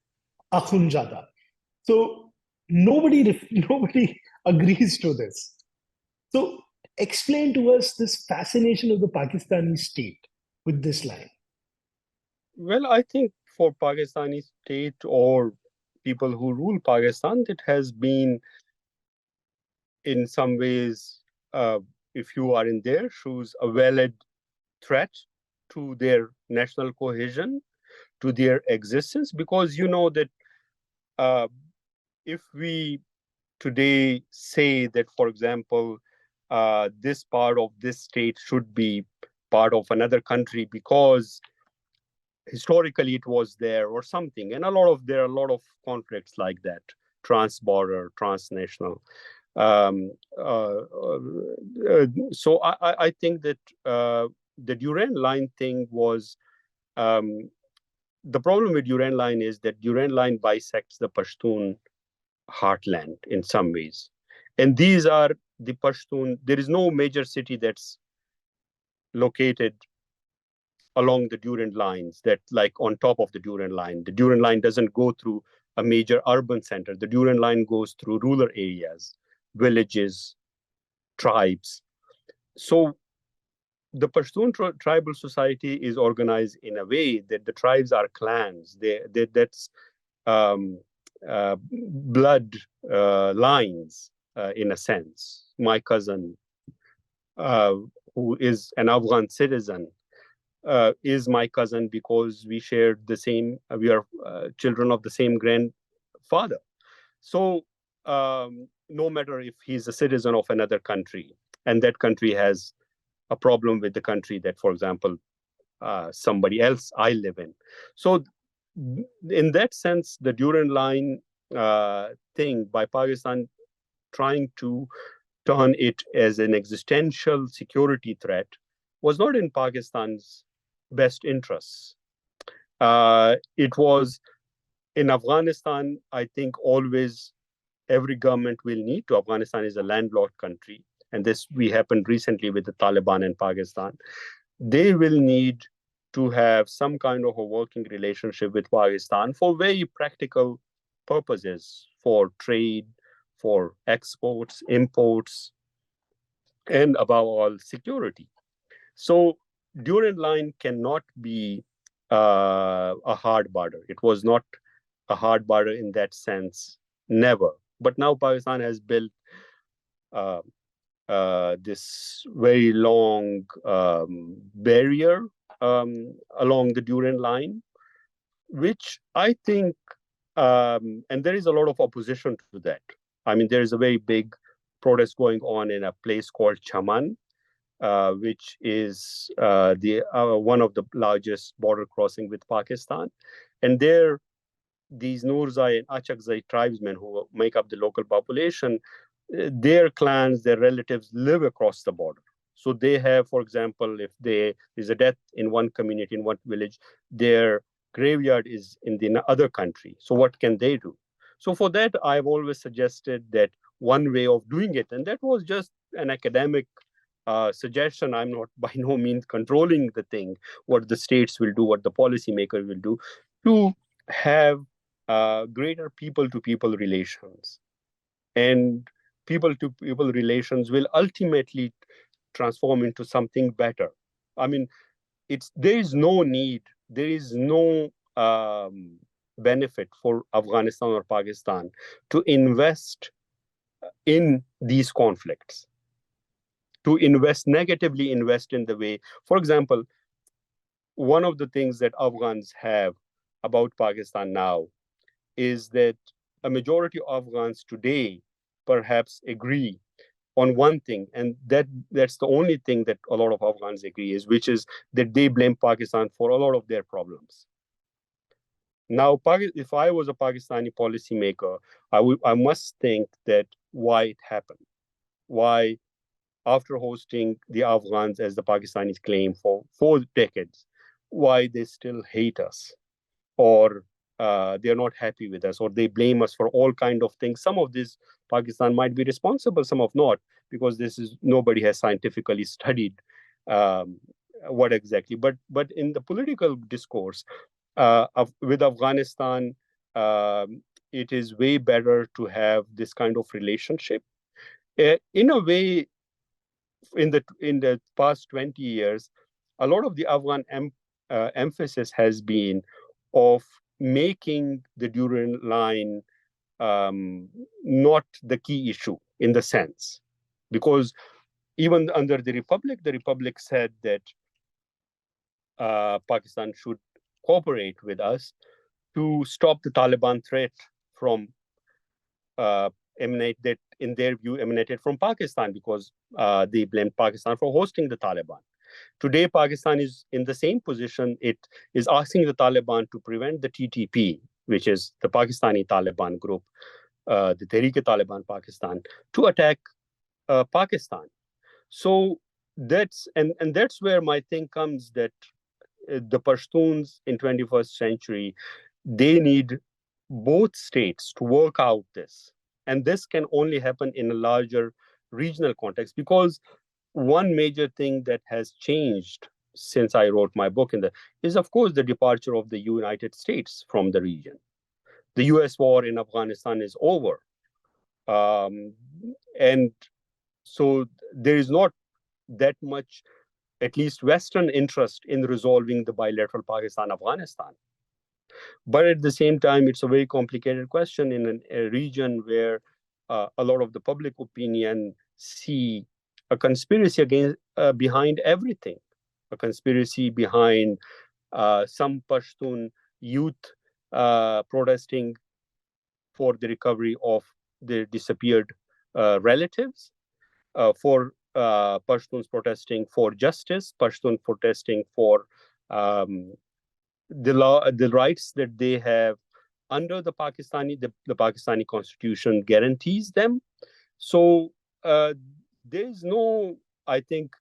Akhundzada. So nobody agrees to this. So explain to us this fascination of the Pakistani state with this line. Well, I think for Pakistani state or people who rule Pakistan, it has been in some ways, if you are in their shoes, a valid threat to their national cohesion, to their existence, because you know that uh, if we today say that, for example, this part of this state should be part of another country because historically it was there or something, and there are a lot of conflicts like that, trans-border, transnational. So I think that the Durand line thing was the problem with Durand line is that Durand line bisects the Pashtun heartland in some ways. And these are the Pashtun, there is no major city that's located along the Durand lines, that like on top of the Durand line. The Durand line doesn't go through a major urban center. The Durand line goes through rural areas, villages, tribes. So the Pashtun tribal society is organized in a way that the tribes are clans. That's blood lines in a sense. My cousin, who is an Afghan citizen, is my cousin because we shared the same, we are children of the same grandfather. So no matter if he's a citizen of another country and that country has a problem with the country that, for example, somebody else I live in. So in that sense, the Durand line thing by Pakistan trying to turn it as an existential security threat was not in Pakistan's best interests. It was in Afghanistan, I think always every government will need to. Afghanistan is a landlocked country, and this happened recently with the Taliban in Pakistan. They will need to have some kind of a working relationship with Pakistan for very practical purposes, for trade, for exports, imports, and above all, security. So Durand line cannot be a hard border. It was not a hard border in that sense, never. But now Pakistan has built uh, this very long barrier along the Durand line, which I think, and there is a lot of opposition to that. I mean, there is a very big protest going on in a place called Chaman, which is the one of the largest border crossing with Pakistan. And there, these Nurzai and Achakzai tribesmen who make up the local population, their clans, their relatives live across the border. So they have, for example, if there is a death in one community, in one village, their graveyard is in the other country. So what can they do? So for that, I've always suggested that one way of doing it, and that was just an academic suggestion. I'm not by no means controlling the thing, what the states will do, what the policymaker will do, to have greater people-to-people relations. And people-to-people relations will ultimately transform into something better. I mean, there is no need, there is no benefit for Afghanistan or Pakistan to invest in these conflicts. to negatively invest in the way. For example, one of the things that Afghans have about Pakistan now is that a majority of Afghans today perhaps agree on one thing, and that's the only thing that a lot of Afghans agree is, which is that they blame Pakistan for a lot of their problems. Now, if I was a Pakistani policymaker, I must think that why it happened, why after hosting the Afghans, as the Pakistanis claim, for 4 decades, why they still hate us, or they're not happy with us, or they blame us for all kind of things. Some of this Pakistan might be responsible, some of not, because nobody has scientifically studied um, what exactly. But in the political discourse with Afghanistan, it is way better to have this kind of relationship. In a way, in the past 20 years, a lot of the Afghan emphasis has been of making the Durand line not the key issue in the sense, because even under the Republic said that Pakistan should cooperate with us to stop the Taliban threat from that in their view emanated from Pakistan, because they blamed Pakistan for hosting the Taliban. Today, Pakistan is in the same position. It is asking the Taliban to prevent the TTP, which is the Pakistani Taliban group, the Tehrik-e-Taliban Pakistan, to attack Pakistan. So that's where my thing comes, that the Pashtuns in 21st century, they need both states to work out this. And this can only happen in a larger regional context, because one major thing that has changed since I wrote my book is, of course, the departure of the United States from the region. The US war in Afghanistan is over. And so there is not that much, at least Western interest in resolving the bilateral Pakistan-Afghanistan. But at the same time, it's a very complicated question in a region where a lot of the public opinion see a conspiracy behind everything, a conspiracy behind some Pashtun youth protesting for the recovery of their disappeared relatives, for Pashtuns protesting for justice, Pashtun protesting for the rights that they have under the Pakistani constitution guarantees them. So there is I think,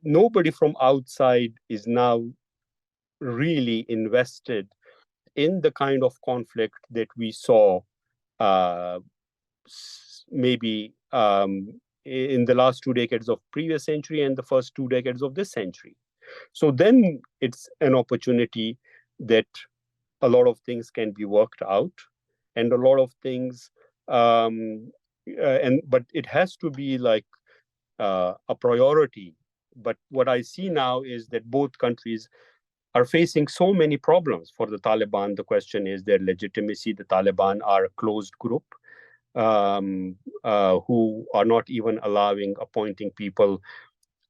nobody from outside is now really invested in the kind of conflict that we saw uh, maybe in the last 2 decades of previous century and the first 2 decades of this century. So then it's an opportunity that a lot of things can be worked out, and a lot of things, but it has to be like a priority. But what I see now is that both countries are facing so many problems. For the Taliban, the question is their legitimacy. The Taliban are a closed group who are not even appointing people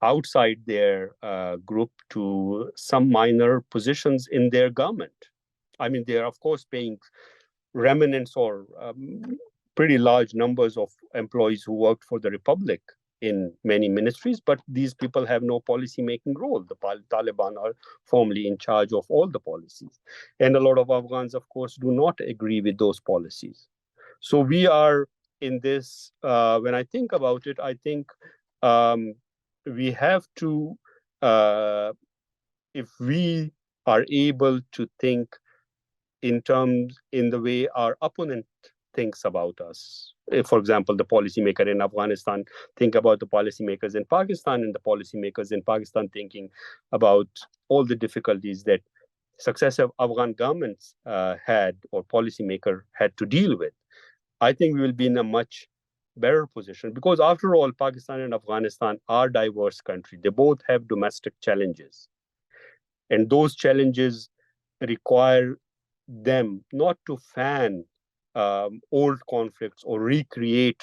outside their group to some minor positions in their government. I mean, they are, of course, paying remnants or pretty large numbers of employees who worked for the Republic in many ministries, but these people have no policy-making role. The Taliban are formally in charge of all the policies. And a lot of Afghans, of course, do not agree with those policies. So we are in this, when I think about it, I think we have to, if we are able to think in the way our opponent thinks about us. If, for example, the policymaker in Afghanistan think about the policymakers in Pakistan, and the policymakers in Pakistan thinking about all the difficulties that successive Afghan governments had, or policymaker had to deal with, I think we will be in a much better position, because after all, Pakistan and Afghanistan are diverse countries. They both have domestic challenges. And those challenges require them not to fan old conflicts or recreate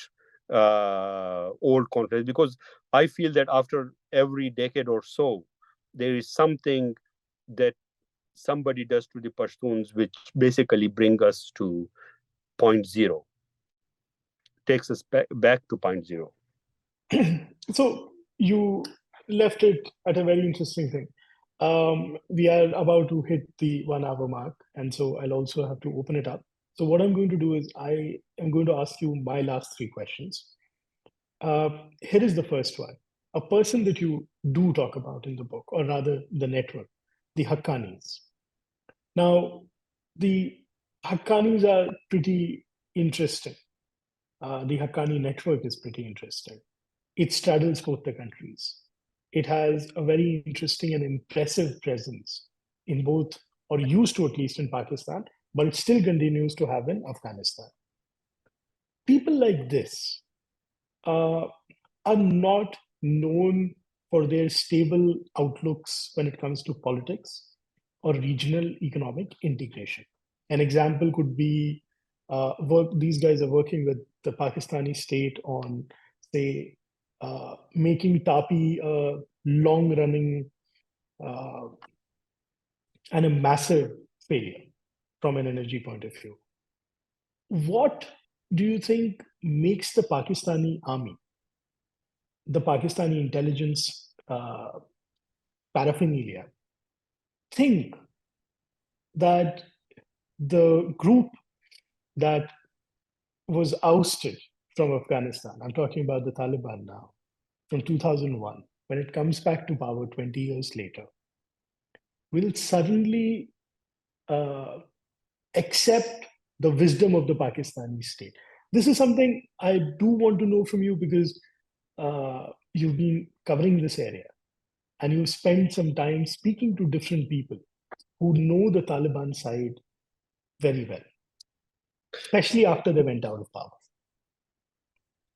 old conflicts, because I feel that after every decade or so, there is something that somebody does to the Pashtuns, which basically bring us to point zero, takes us back to point zero. So you left it at a very interesting thing. We are about to hit the 1 hour mark, and so I'll also have to open it up. So what I'm going to do is I am going to ask you my last three questions. Here is the first one. A person that you do talk about in the book, or rather the network, the Haqqanis. Now, the Haqqanis are pretty interesting. The Haqqani network is pretty interesting. It straddles both the countries. It has a very interesting and impressive presence in both, or used to at least in Pakistan, but it still continues to have in Afghanistan. People like this uh, are not known for their stable outlooks when it comes to politics or regional economic integration. An example could be these guys are working with the Pakistani state on, say, making TAPI a long running uh, and a massive failure from an energy point of view. What do you think makes the Pakistani army, the Pakistani intelligence paraphernalia, think that the group that was ousted from Afghanistan, I'm talking about the Taliban now, from 2001, when it comes back to power 20 years later, will suddenly uh, accept the wisdom of the Pakistani state? This is something I do want to know from you because you've been covering this area and you've spent some time speaking to different people who know the Taliban side very well, especially after they went out of power.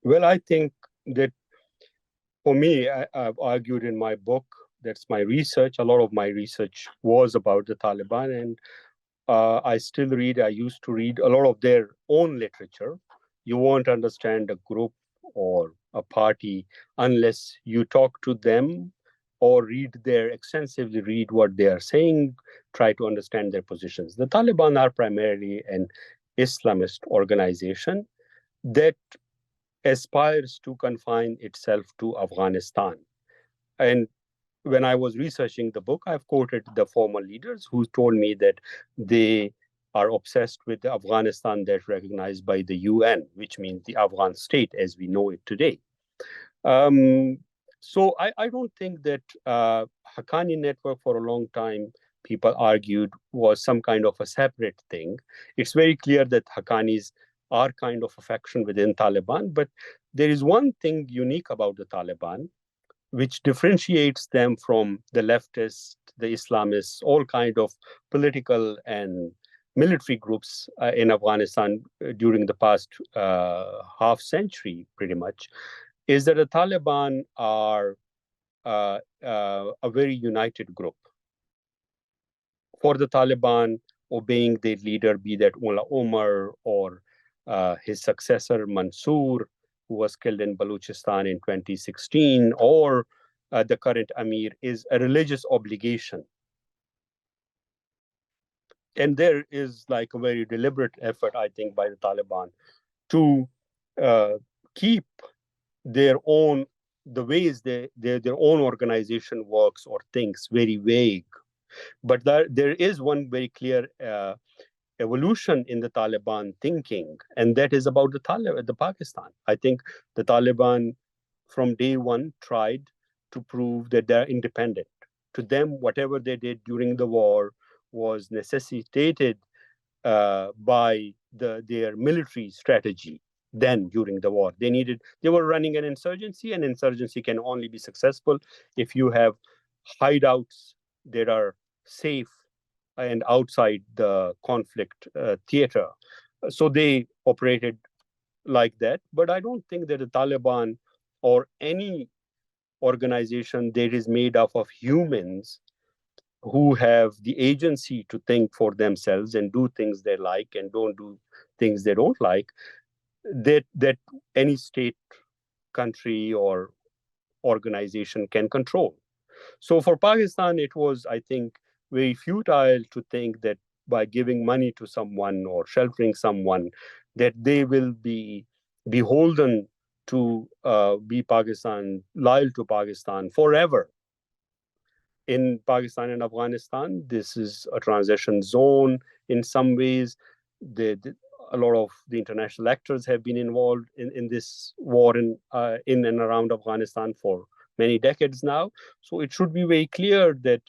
Well, I think that for me, I've argued in my book, that's my research. A lot of my research was about the Taliban, and I used to read a lot of their own literature. You won't understand a group or a party unless you talk to them or extensively read what they are saying, try to understand their positions. The Taliban are primarily an Islamist organization that aspires to confine itself to Afghanistan. And when I was researching the book, I've quoted the former leaders who told me that they are obsessed with the Afghanistan that's recognized by the UN, which means the Afghan state as we know it today. So I don't think that Haqqani network for a long time, people argued, was some kind of a separate thing. It's very clear that Haqqanis are kind of a faction within Taliban, but there is one thing unique about the Taliban, which differentiates them from the leftists, the Islamists, all kind of political and military groups in Afghanistan during the past half century, pretty much, is that the Taliban are a very united group. For the Taliban, obeying their leader, be that Mullah Omar or his successor Mansour, who was killed in Balochistan in 2016, or the current Amir, is a religious obligation. And there is like a very deliberate effort, I think, by the Taliban to keep their own, the ways their own organization works or thinks very vague. But there is one very clear evolution in the Taliban thinking, and that is about the Pakistan. I think the Taliban from day one tried to prove that they're independent. To them, whatever they did during the war was necessitated by their military strategy. Then during the war, they were running an insurgency, and insurgency can only be successful if you have hideouts that are safe and outside the conflict theater. So they operated like that. But I don't think that the Taliban or any organization that is made up of humans who have the agency to think for themselves and do things they like and don't do things they don't like, that any state, country, or organization can control. So for Pakistan, it was, I think, very futile to think that by giving money to someone or sheltering someone, that they will be beholden to be Pakistan, loyal to Pakistan forever. In Pakistan and Afghanistan, this is a transition zone in some ways. A lot of the international actors have been involved in this war in and around Afghanistan for many decades now. So it should be very clear that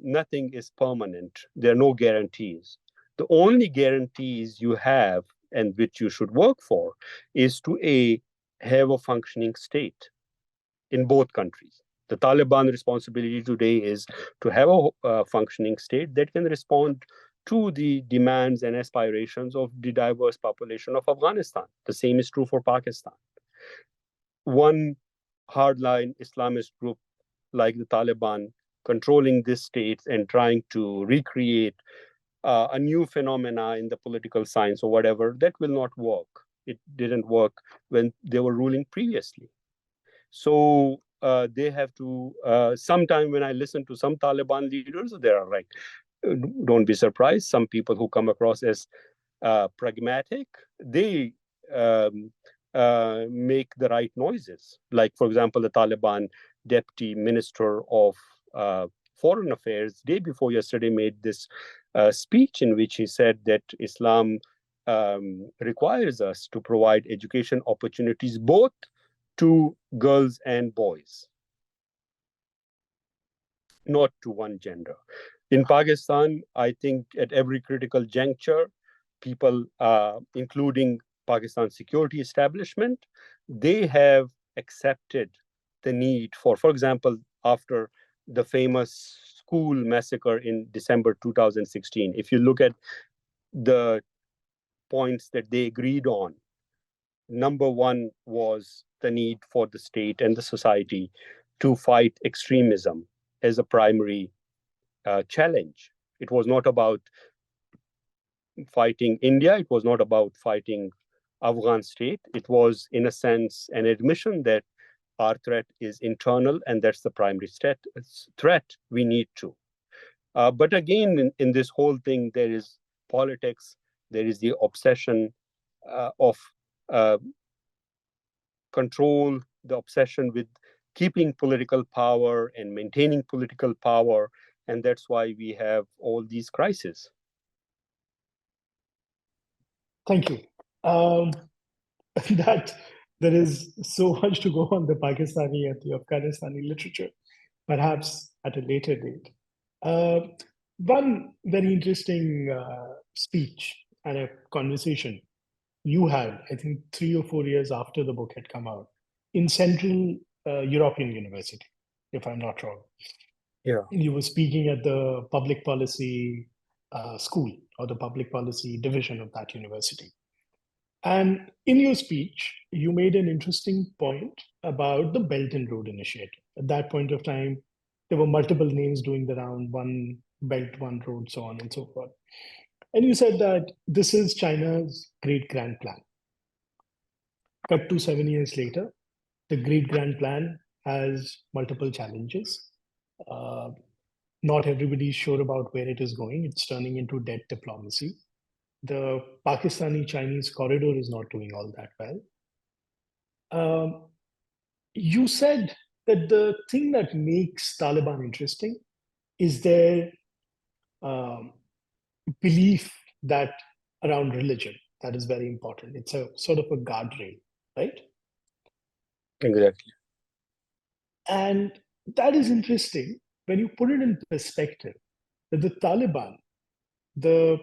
nothing is permanent. There are no guarantees. The only guarantees you have and which you should work for is to have a functioning state in both countries. The Taliban responsibility today is to have a functioning state that can respond to the demands and aspirations of the diverse population of Afghanistan. The same is true for Pakistan. One hardline Islamist group like the Taliban controlling this state and trying to recreate a new phenomena in the political science or whatever, that will not work. It didn't work when they were ruling previously. So they have to, sometime when I listen to some Taliban leaders, there are like, don't be surprised, some people who come across as pragmatic, they make the right noises. Like, for example, the Taliban deputy minister of foreign affairs, day before yesterday, made this speech in which he said that Islam requires us to provide education opportunities both to girls and boys, not to one gender. In Pakistan, I think at every critical juncture, people, including Pakistan security establishment, they have accepted the need for example, after the famous school massacre in December 2016, if you look at the points that they agreed on, number one was the need for the state and the society to fight extremism as a primary challenge. It was not about fighting India. It was not about fighting Afghan state. It was, in a sense, an admission that our threat is internal, and that's the primary threat we need to. But again, in this whole thing, there is politics. There is the obsession of control, the obsession with keeping political power and maintaining political power. And that's why we have all these crises. Thank you. That there is so much to go on the Pakistani and the Afghanistani literature, perhaps at a later date. One very interesting speech and a conversation you had, I think 3 or 4 years after the book had come out, in Central European University, if I'm not wrong. Yeah. You were speaking at the public policy school or the public policy division of that university. And in your speech, you made an interesting point about the Belt and Road Initiative. At that point of time, there were multiple names doing the round, one belt, one road, so on and so forth. And you said that this is China's Great Grand Plan. Cut to 7 years later, the Great Grand Plan has multiple challenges. Not everybody is sure about where it is going. It's turning into debt diplomacy. The Pakistani-Chinese corridor is not doing all that well. You said that the thing that makes Taliban interesting is their belief that around religion. That is very important. It's a sort of a guardrail, right? Exactly. And that is interesting when you put it in perspective, that the Taliban, the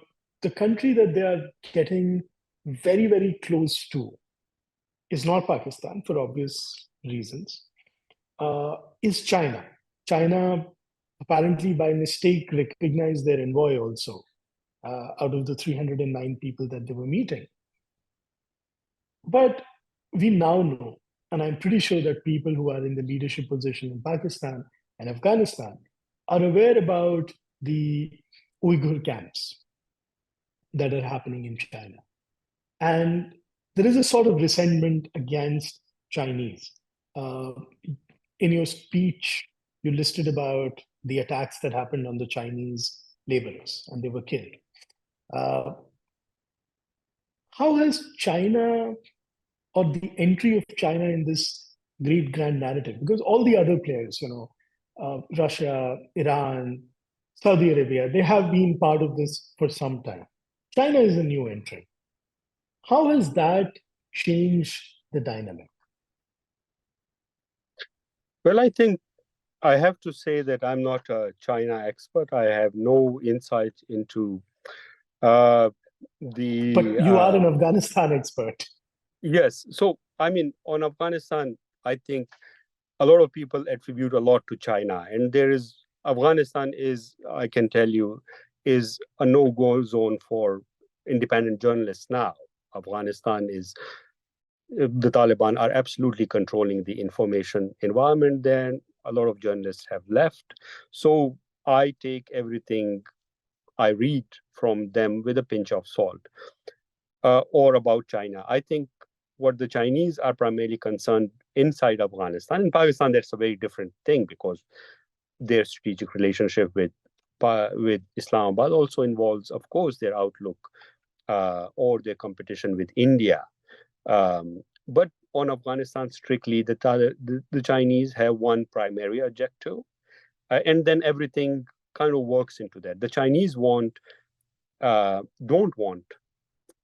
country that they are getting very, very close to is not Pakistan for obvious reasons, is China. China apparently by mistake recognized their envoy also out of the 309 people that they were meeting. But we now know, and I'm pretty sure that people who are in the leadership position in Pakistan and Afghanistan are aware about the Uyghur camps that are happening in China. And there is a sort of resentment against Chinese. in your speech, you listed about the attacks that happened on the Chinese laborers, and they were killed. How has China, or the entry of China in this great grand narrative, because all the other players, Russia, Iran, Saudi Arabia, they have been part of this for some time. China is a new entrant. How has that changed the dynamic? Well, I think I have to say that I'm not a China expert. I have no insight into uh, the. But you are an Afghanistan expert. Yes. So, I mean, on Afghanistan, I think a lot of people attribute a lot to China. And Afghanistan is, I can tell you, is a no-go zone for independent journalists now. Afghanistan is the Taliban are absolutely controlling the information environment there. A lot of journalists have left. So I take everything I read from them with a pinch of salt, or about China. I think what the Chinese are primarily concerned inside Afghanistan. In Pakistan, that's a very different thing because their strategic relationship with Islamabad also involves, of course, their outlook or their competition with India. But on Afghanistan, strictly, the Chinese have one primary objective, and then everything kind of works into that. The Chinese don't want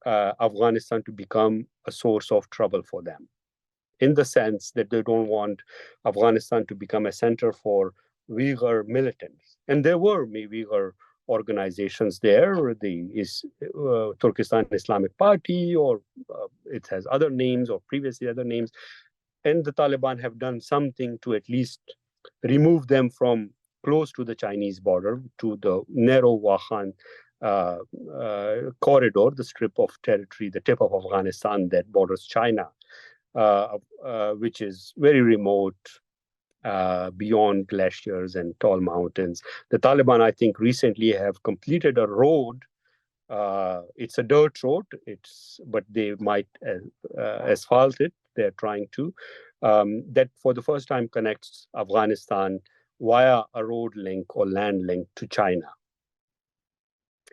Afghanistan to become a source of trouble for them, in the sense that they don't want Afghanistan to become a center for Uyghur militants. And there were Uyghur organizations there, Turkestan Islamic Party, or it has other names, or previously other names. And the Taliban have done something to at least remove them from close to the Chinese border, to the narrow Wakhan corridor, the strip of territory, the tip of Afghanistan that borders China, which is very remote, beyond glaciers and tall mountains. The Taliban, I think, recently have completed a road. It's a dirt road, but they might asphalt it. They're trying to. That for the first time connects Afghanistan via a road link or land link to China.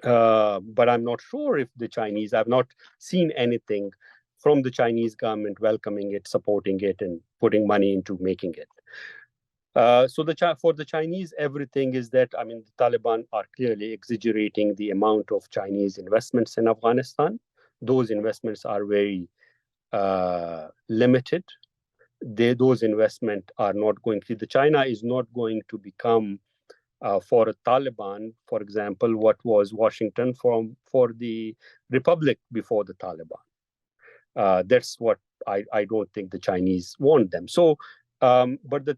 But I'm not sure if I've not seen anything from the Chinese government welcoming it, supporting it, and putting money into making it. So for the Chinese, everything is that, I mean, the Taliban are clearly exaggerating the amount of Chinese investments in Afghanistan. Those investments are very limited. Those investments are not going to, China is not going to become, for a Taliban, for example, what was Washington for the Republic before the Taliban. That's what I don't think the Chinese want them. So, but the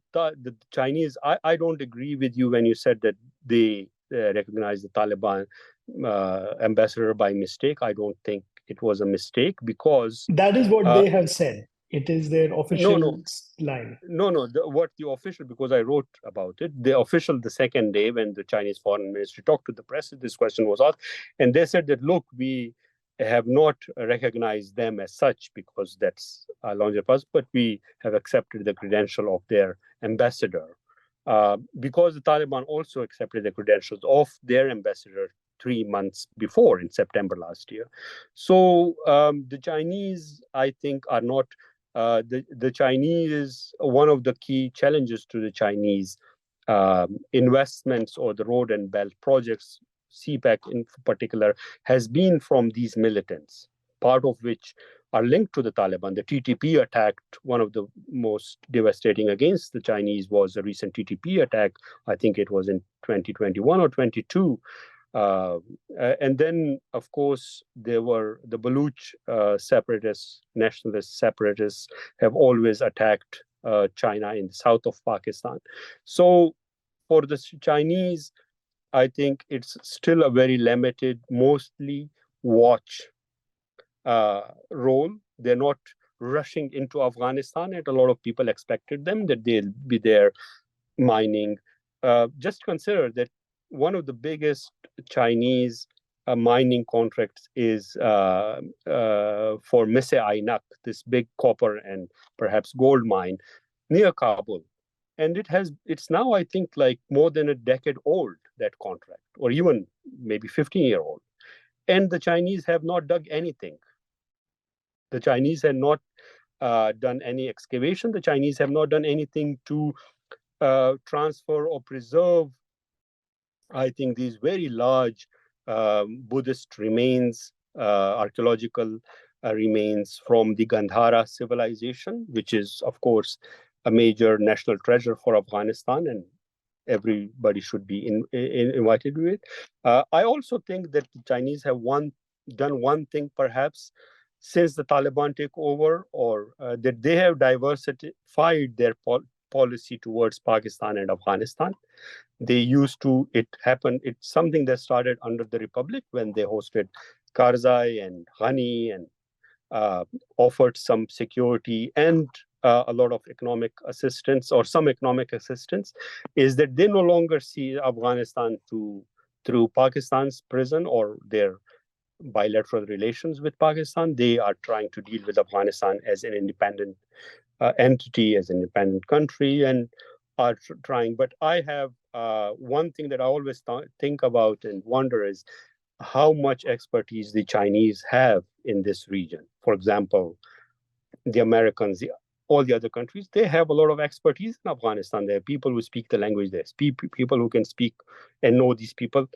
Chinese, I don't agree with you when you said that they recognize the Taliban ambassador by mistake. I don't think it was a mistake, because that is what they have said. It is their official line. What the official, because I wrote about it, the official, the second day when the Chinese foreign ministry talked to the press, this question was asked, and they said that, look, we have not recognized them as such because that's a longer process, but we have accepted the credential of their ambassador, because the Taliban also accepted the credentials of their ambassador 3 months before, in September last year. So the Chinese, I think, are not. The Chinese, one of the key challenges to the Chinese investments or the road and belt projects, CPEC in particular, has been from these militants, part of which are linked to the Taliban. The TTP attack, one of the most devastating against the Chinese, was a recent TTP attack. I think it was in 2021 or 22. And then, of course, there were the Baluch separatists, nationalist separatists, have always attacked China in the south of Pakistan. So for the Chinese, I think it's still a very limited, mostly watch role. They're not rushing into Afghanistan, and a lot of people expected them that they'll be there mining. Just consider that one of the biggest Chinese mining contracts is for Mise Ainak, this big copper and perhaps gold mine near Kabul. And it's now, I think, like more than a decade old, that contract, or even maybe 15-year-old. And the Chinese have not dug anything. The Chinese have not done any excavation. The Chinese have not done anything to transfer or preserve, I think, these very large Buddhist remains, archaeological remains from the Gandhara civilization, which is, of course, a major national treasure for Afghanistan, and everybody should be invited to it. I also think that the Chinese have done one thing, perhaps, since the Taliban took over, or that they have diversified their policy towards Pakistan and Afghanistan. They used to, it happened, it's something that started under the Republic when they hosted Karzai and Ghani, and uh, offered some security and a lot of economic assistance, or some economic assistance, is that they no longer see Afghanistan through Pakistan's prison or their bilateral relations with Pakistan. They are trying to deal with Afghanistan as an independent entity, as an independent country, and are trying. But I have one thing that I always think about and wonder is how much expertise the Chinese have in this region. For example, the Americans, all the other countries, they have a lot of expertise in Afghanistan. There are people who speak the language. There's people who can speak and know these people.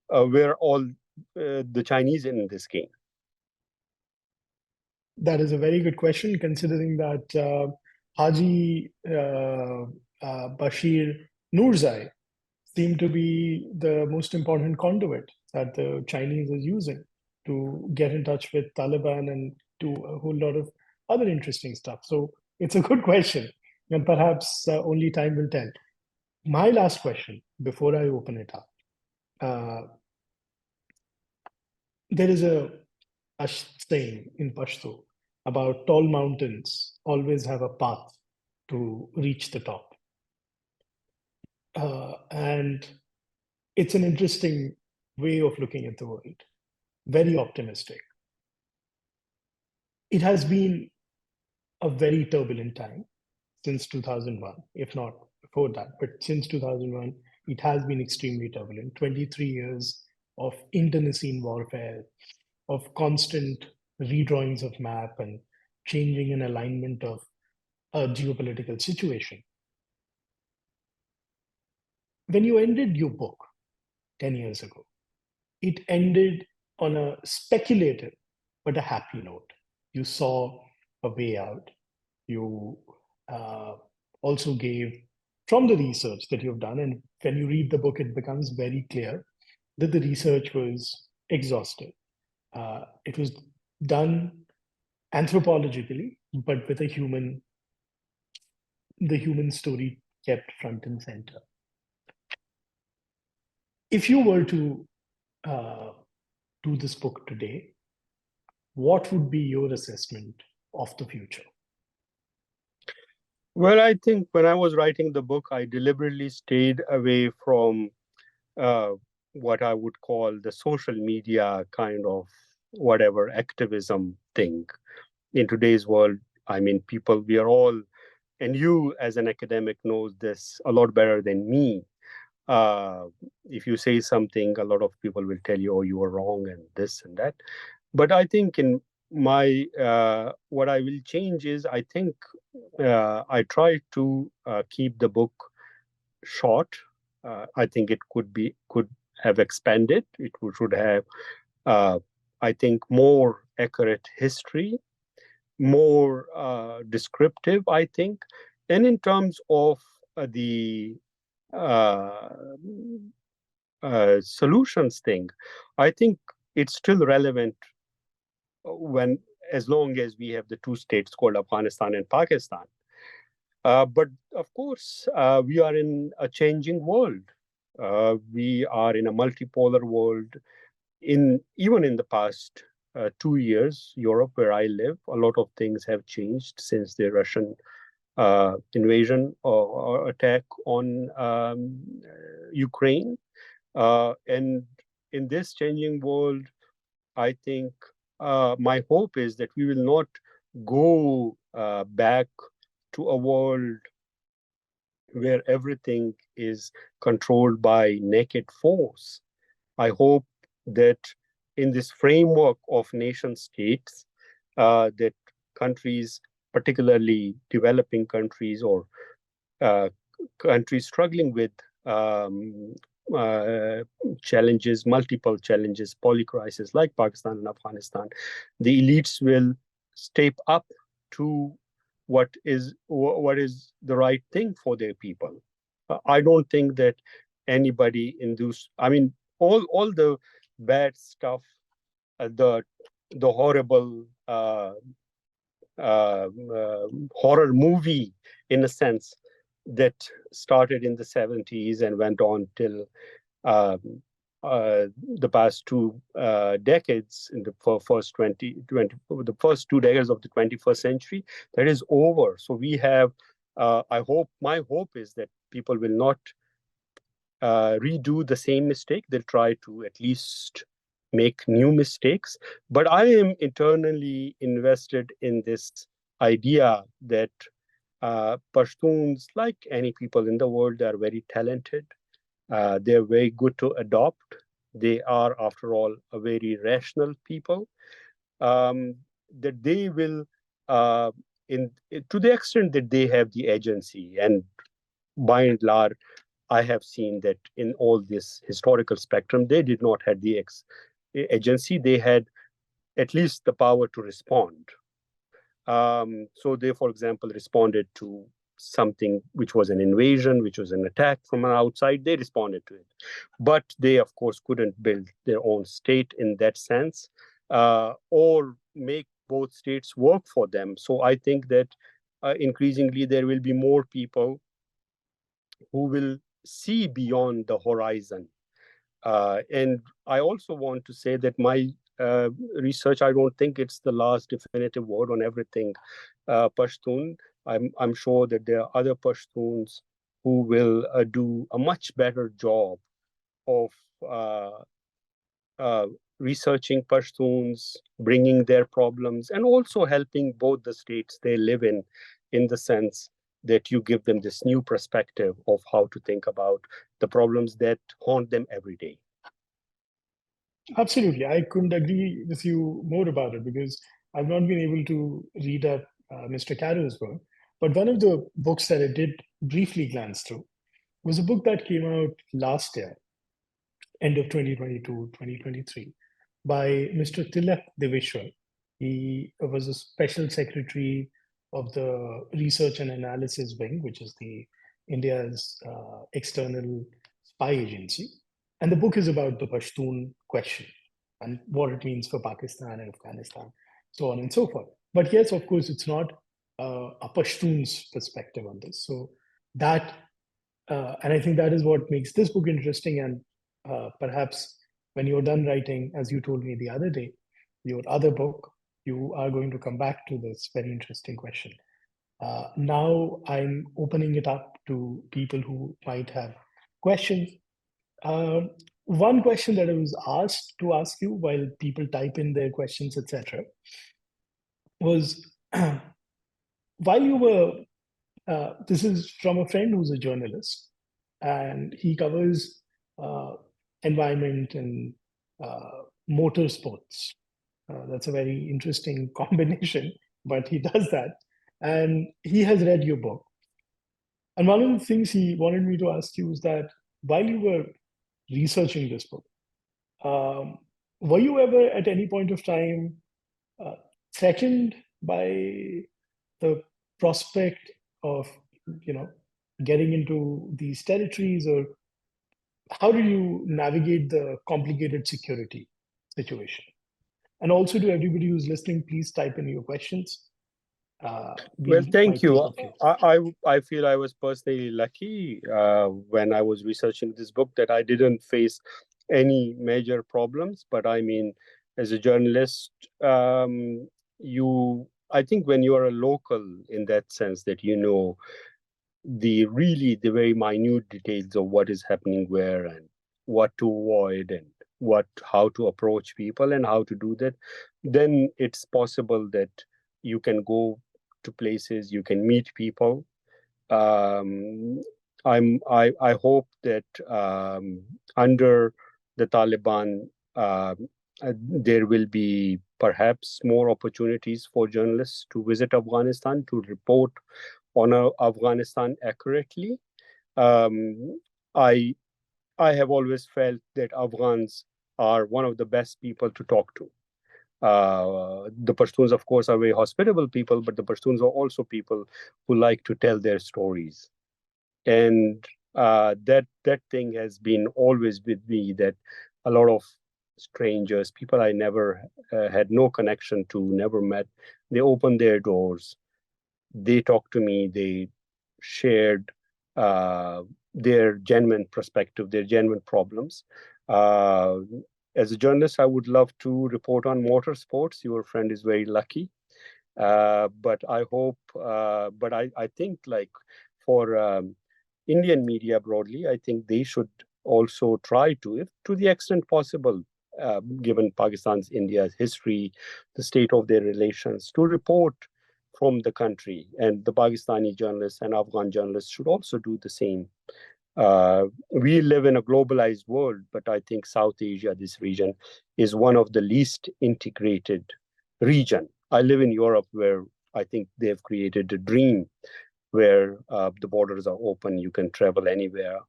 Where all the Chinese in this game? That is a very good question, considering that Haji Bashir Nurzai seemed to be the most important conduit that the Chinese is using to get in touch with Taliban and do a whole lot of other interesting stuff. So it's a good question, and perhaps only time will tell. My last question before I open it up. There is a saying in Pashto about tall mountains always have a path to reach the top. And it's an interesting way of looking at the world, very optimistic. It has been a very turbulent time since 2001, if not before that, but since 2001, it has been extremely turbulent. 23 years of internecine warfare, of constant redrawings of map and changing an alignment of a geopolitical situation. When you ended your book 10 years ago, it ended on a speculative but a happy note. You saw a way out. You also gave, from the research that you've done, and when you read the book, it becomes very clear that the research was exhaustive. It was done anthropologically, but with the human story kept front and center. If you were to do this book today, what would be your assessment of the future? Well, I think when I was writing the book, I deliberately stayed away from what I would call the social media kind of whatever activism thing. In today's world, I mean, people, we are all, and you as an academic knows this a lot better than me. If you say something, a lot of people will tell you, oh, you were wrong and this and that. But I think in my, what I will change is, I think I try to keep the book short. I think it could have expanded. It should have, I think, more accurate history, more descriptive, I think. And in terms of the uh, solutions thing, I think it's still relevant when, as long as we have the two states called Afghanistan and Pakistan. But of course, we are in a changing world. We are in a multipolar world. Even in the past 2 years, Europe, where I live, a lot of things have changed since the Russian invasion or attack on Ukraine. And in this changing world, I think my hope is that we will not go back to a world where everything is controlled by naked force. I hope that in this framework of nation states, that countries, particularly developing countries or uh, countries struggling with um, uh, challenges, multiple challenges, polycrisis like Pakistan and Afghanistan, the elites will step up to what is the right thing for their people. I don't think that anybody in those, I mean, all the bad stuff, the horrible horror movie, in a sense, that started in the 70s and went on till um, the past two decades, in the first 20, the first 2 decades of the 21st century, that is over. So we have, my hope is that people will not redo the same mistake. They'll try to at least make new mistakes. But I am internally invested in this idea that Pashtuns, like any people in the world, are very talented. They're very good to adopt. They are, after all, a very rational people. Um, that they will, uh, in to the extent that they have the agency, and by and large, I have seen that in all this historical spectrum, they did not have the agency. They had at least the power to respond. So they, for example, responded to something which was an invasion, which was an attack from an outside. They responded to it. But they, of course, couldn't build their own state in that sense, or make both states work for them. So I think that increasingly there will be more people who will see beyond the horizon. And I also want to say that my research, I don't think it's the last definitive word on everything Pashtun. I'm sure that there are other Pashtuns who will do a much better job of uh, uh, researching Pashtuns, bringing their problems, and also helping both the states they live in the sense that you give them this new perspective of how to think about the problems that haunt them every day. Absolutely. I couldn't agree with you more about it because I've not been able to read up Mr. Carroll's work. But one of the books that I did briefly glance through was a book that came out last year, end of 2022, 2023, by Mr. Tilak Deveshwar. He was a special secretary of the Research and Analysis Wing, which is the India's external spy agency. And the book is about the Pashtun question and what it means for Pakistan and Afghanistan, so on and so forth. But yes, of course, it's not a Pashtun's perspective on this. So that, and I think that is what makes this book interesting. And perhaps when you're done writing, as you told me the other day, your other book, you are going to come back to this very interesting question. Now I'm opening it up to people who might have questions. One question that I was asked to ask you while people type in their questions, etc., was while you were, this is from a friend who's a journalist, and he covers uh, environment and motorsports. That's a very interesting combination, but he does that. And he has read your book. And one of the things he wanted me to ask you is that while you were researching this book, um, were you ever at any point of time uh, threatened by the prospect of, you know, getting into these territories, or how do you navigate the complicated security situation? And also, to everybody who's listening, please type in your questions. Well, We thank might take you. a few. I feel I was personally lucky when I was researching this book that I didn't face any major problems. But I mean, as a journalist, I think when you are a local in that sense that you know the very minute details of what is happening where and what to avoid and how to approach people and how to do that, then it's possible that you can go to places, you can meet people, I hope that under the Taliban, there will be perhaps more opportunities for journalists to visit Afghanistan, to report on Afghanistan accurately. I have always felt that Afghans are one of the best people to talk to. The Pashtuns, of course, are very hospitable people, but the Pashtuns are also people who like to tell their stories. And that thing has been always with me, that a lot of strangers, people I never had no connection to, never met, they opened their doors, they talked to me, they shared their genuine perspective, their genuine problems. As a journalist, I would love to report on motorsports. Your friend is very lucky. But I hope, but I think, like, for Indian media broadly, I think they should also try to, if to the extent possible, given Pakistan's, India's history, the state of their relations, to report from the country. And the Pakistani journalists and Afghan journalists should also do the same. We live in a globalized world, but I think South Asia, this region, is one of the least integrated region. I live in Europe, where I think they've created a dream where the borders are open, you can travel anywhere.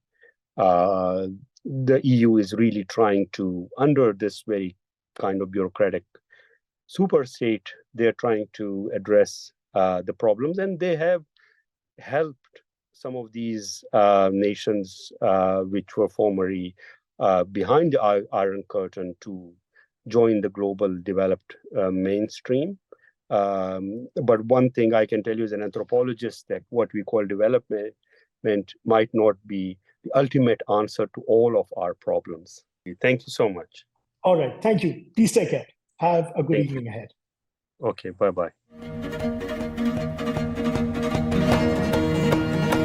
The EU is really trying to, under this very kind of bureaucratic super state, they're trying to address the problems, and they have helped some of these nations which were formerly behind the Iron Curtain to join the global developed mainstream. But one thing I can tell you as an anthropologist, that what we call development might not be the ultimate answer to all of our problems. Thank you so much. All right. Thank you. Please take care. Have a good evening ahead. Okay. Bye-bye.